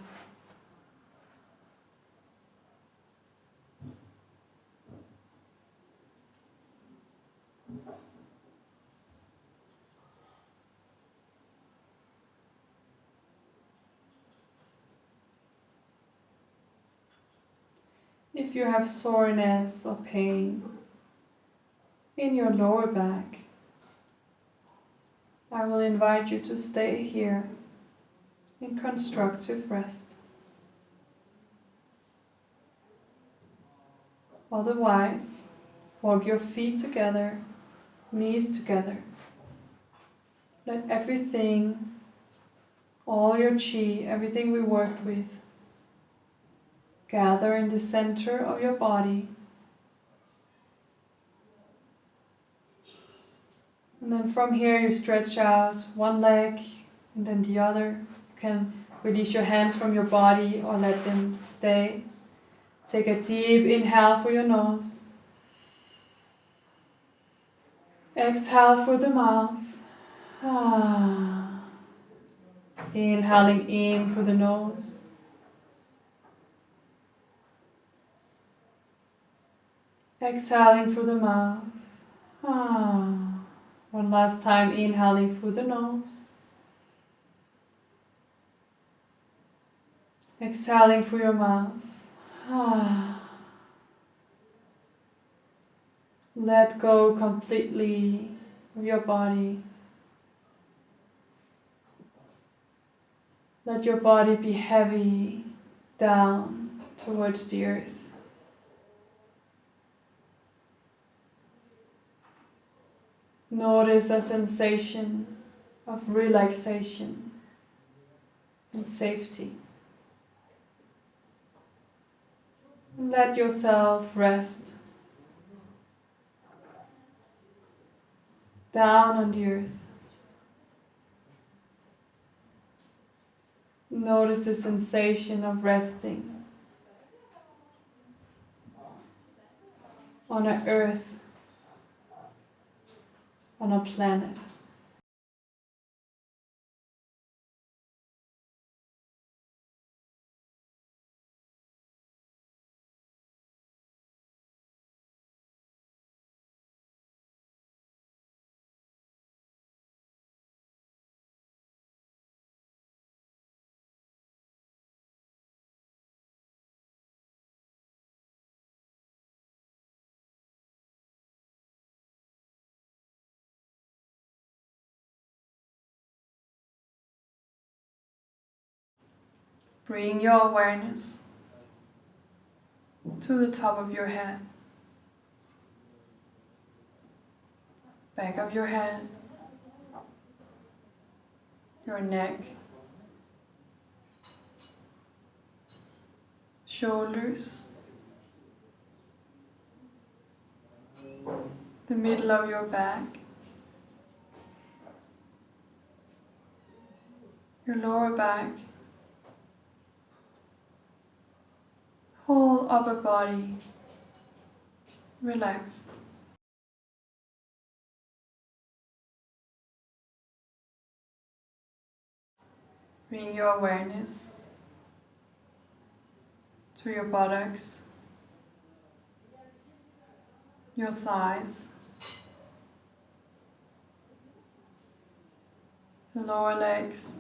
If you have soreness or pain in your lower back, I will invite you to stay here in constructive rest. Otherwise, walk your feet together, knees together. Let everything, all your chi, everything we worked with, gather in the center of your body. And then from here you stretch out one leg and then the other. You can release your hands from your body or let them stay. Take a deep inhale through your nose. Exhale through the mouth. Inhaling in through the nose. Exhaling through the mouth. One last time, inhaling through the nose. Exhaling through your mouth. Let go completely of your body. Let your body be heavy down towards the earth. Notice a sensation of relaxation and safety. Let yourself rest down on the earth. Notice the sensation of resting on an earth, on a planet. Bring your awareness to the top of your head, back of your head, your neck, shoulders, the middle of your back, your lower back, whole upper body relaxed. Bring your awareness to your buttocks, your thighs, the lower legs,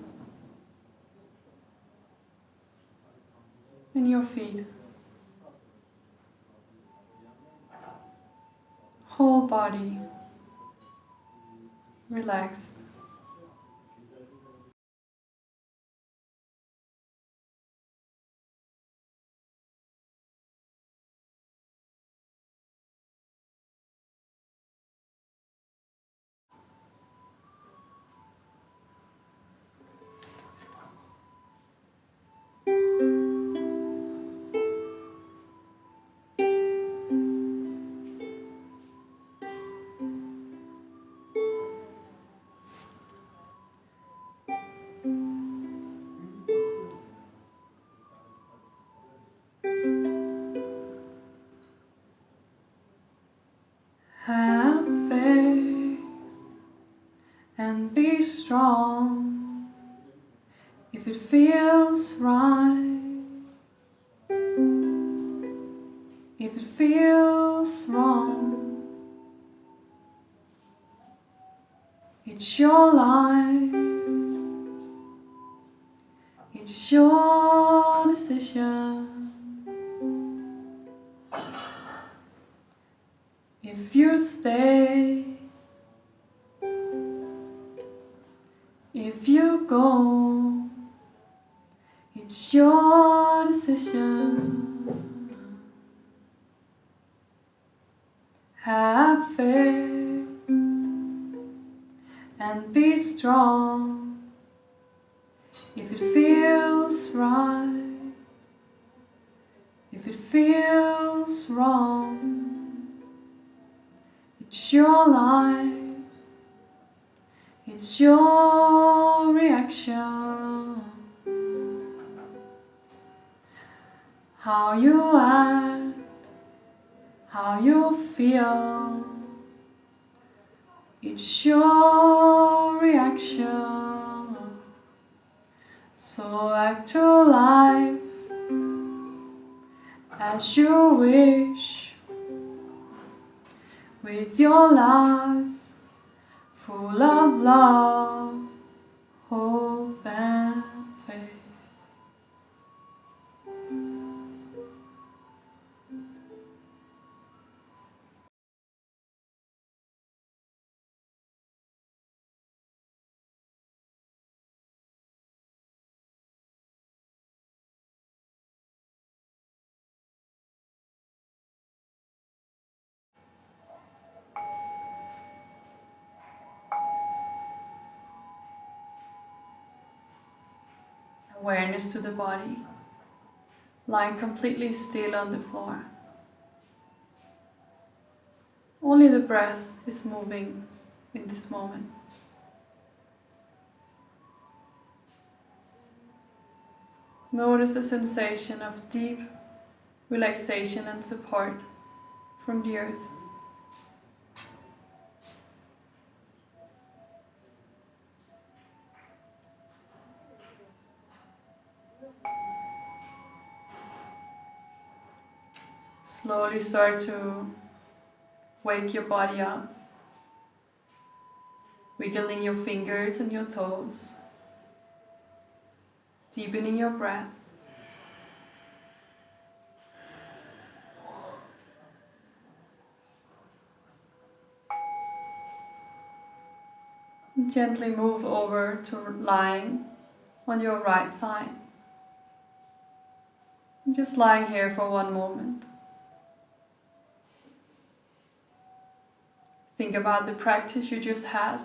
and your feet. Whole body relaxed. and be strong if it feels right. If it feels wrong, it's your life, it's your decision. If you stay, if you go, it's your decision. Have faith and be strong if it feels right, if it feels wrong. It's your life, it's your reaction. How you act, how you feel, it's your reaction. So act your life as you wish, with your life full of love, hope and faith. Awareness to the body, lying completely still on the floor. Only the breath is moving in this moment. Notice the sensation of deep relaxation and support from the earth. Slowly start to wake your body up, wiggling your fingers and your toes, deepening your breath. Gently move over to lying on your right side. Just lying here for one moment. Think about the practice you just had.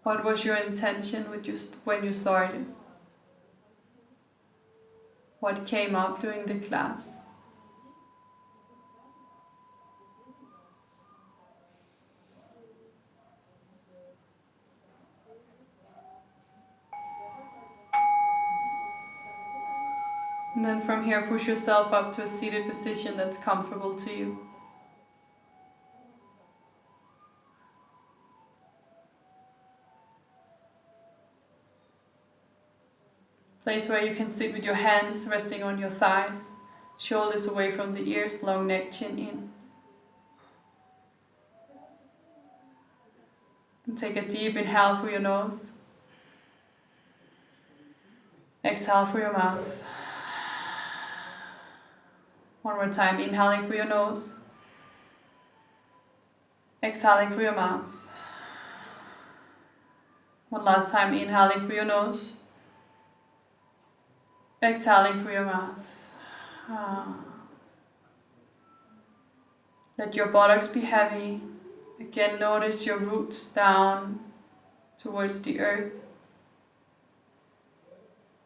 What was your intention when you started? What came up during the class? And then from here, push yourself up to a seated position that's comfortable to you. Place where you can sit with your hands resting on your thighs, shoulders away from the ears, long neck, chin in. And take a deep inhale through your nose. Exhale through your mouth. One more time, inhaling through your nose. Exhaling through your mouth. One last time, inhaling through your nose. Exhaling through your mouth. Let your buttocks be heavy. Again, notice your roots down towards the earth.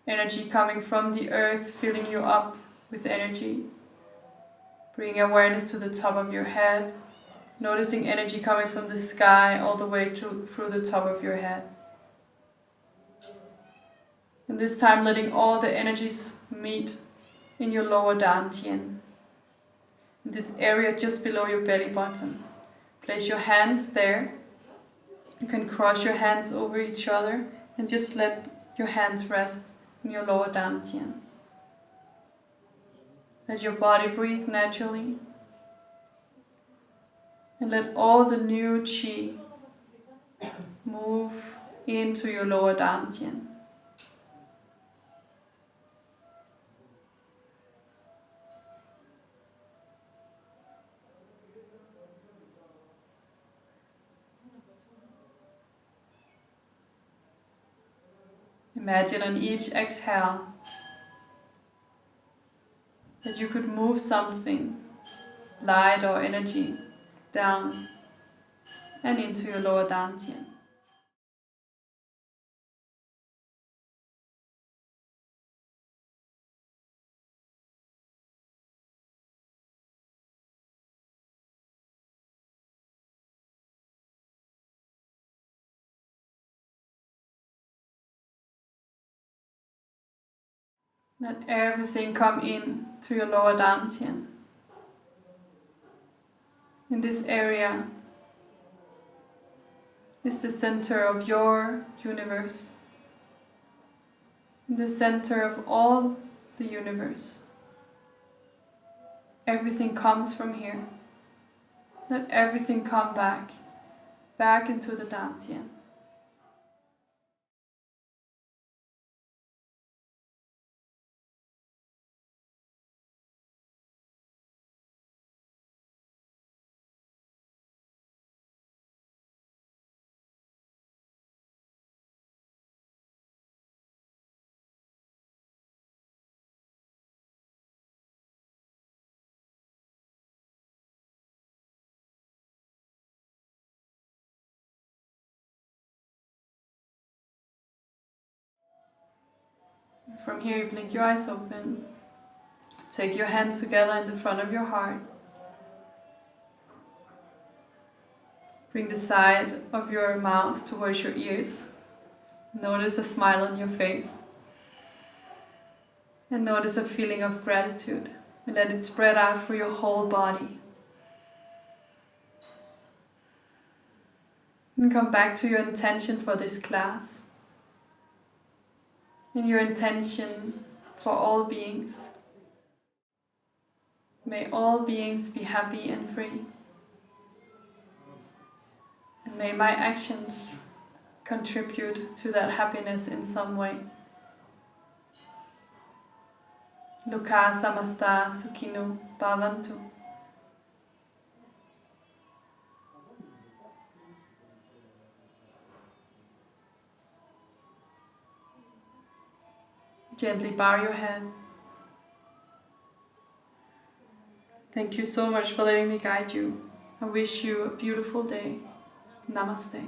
Energy coming from the earth, filling you up with energy. Bring awareness to the top of your head. Noticing energy coming from the sky all the way through the top of your head. And this time letting all the energies meet in your lower dantian. In this area just below your belly button. Place your hands there. You can cross your hands over each other and just let your hands rest in your lower dantian. Let your body breathe naturally. And let all the new chi move into your lower dantian. Imagine on each exhale that you could move something, light or energy, down and into your lower dantian. Let everything come in to your lower dantian. In this area is the center of your universe, the center of all the universe. Everything comes from here. Let everything come back into the dantian. From here, you blink your eyes open. Take your hands together in the front of your heart. Bring the side of your mouth towards your ears. Notice a smile on your face. And notice a feeling of gratitude. And let it spread out for your whole body. And come back to your intention for this class. And your intention for all beings. May all beings be happy and free. And may my actions contribute to that happiness in some way. Loka samasta sukhino bhavantu. Gently bow your head. Thank you so much for letting me guide you. I wish you a beautiful day. Namaste.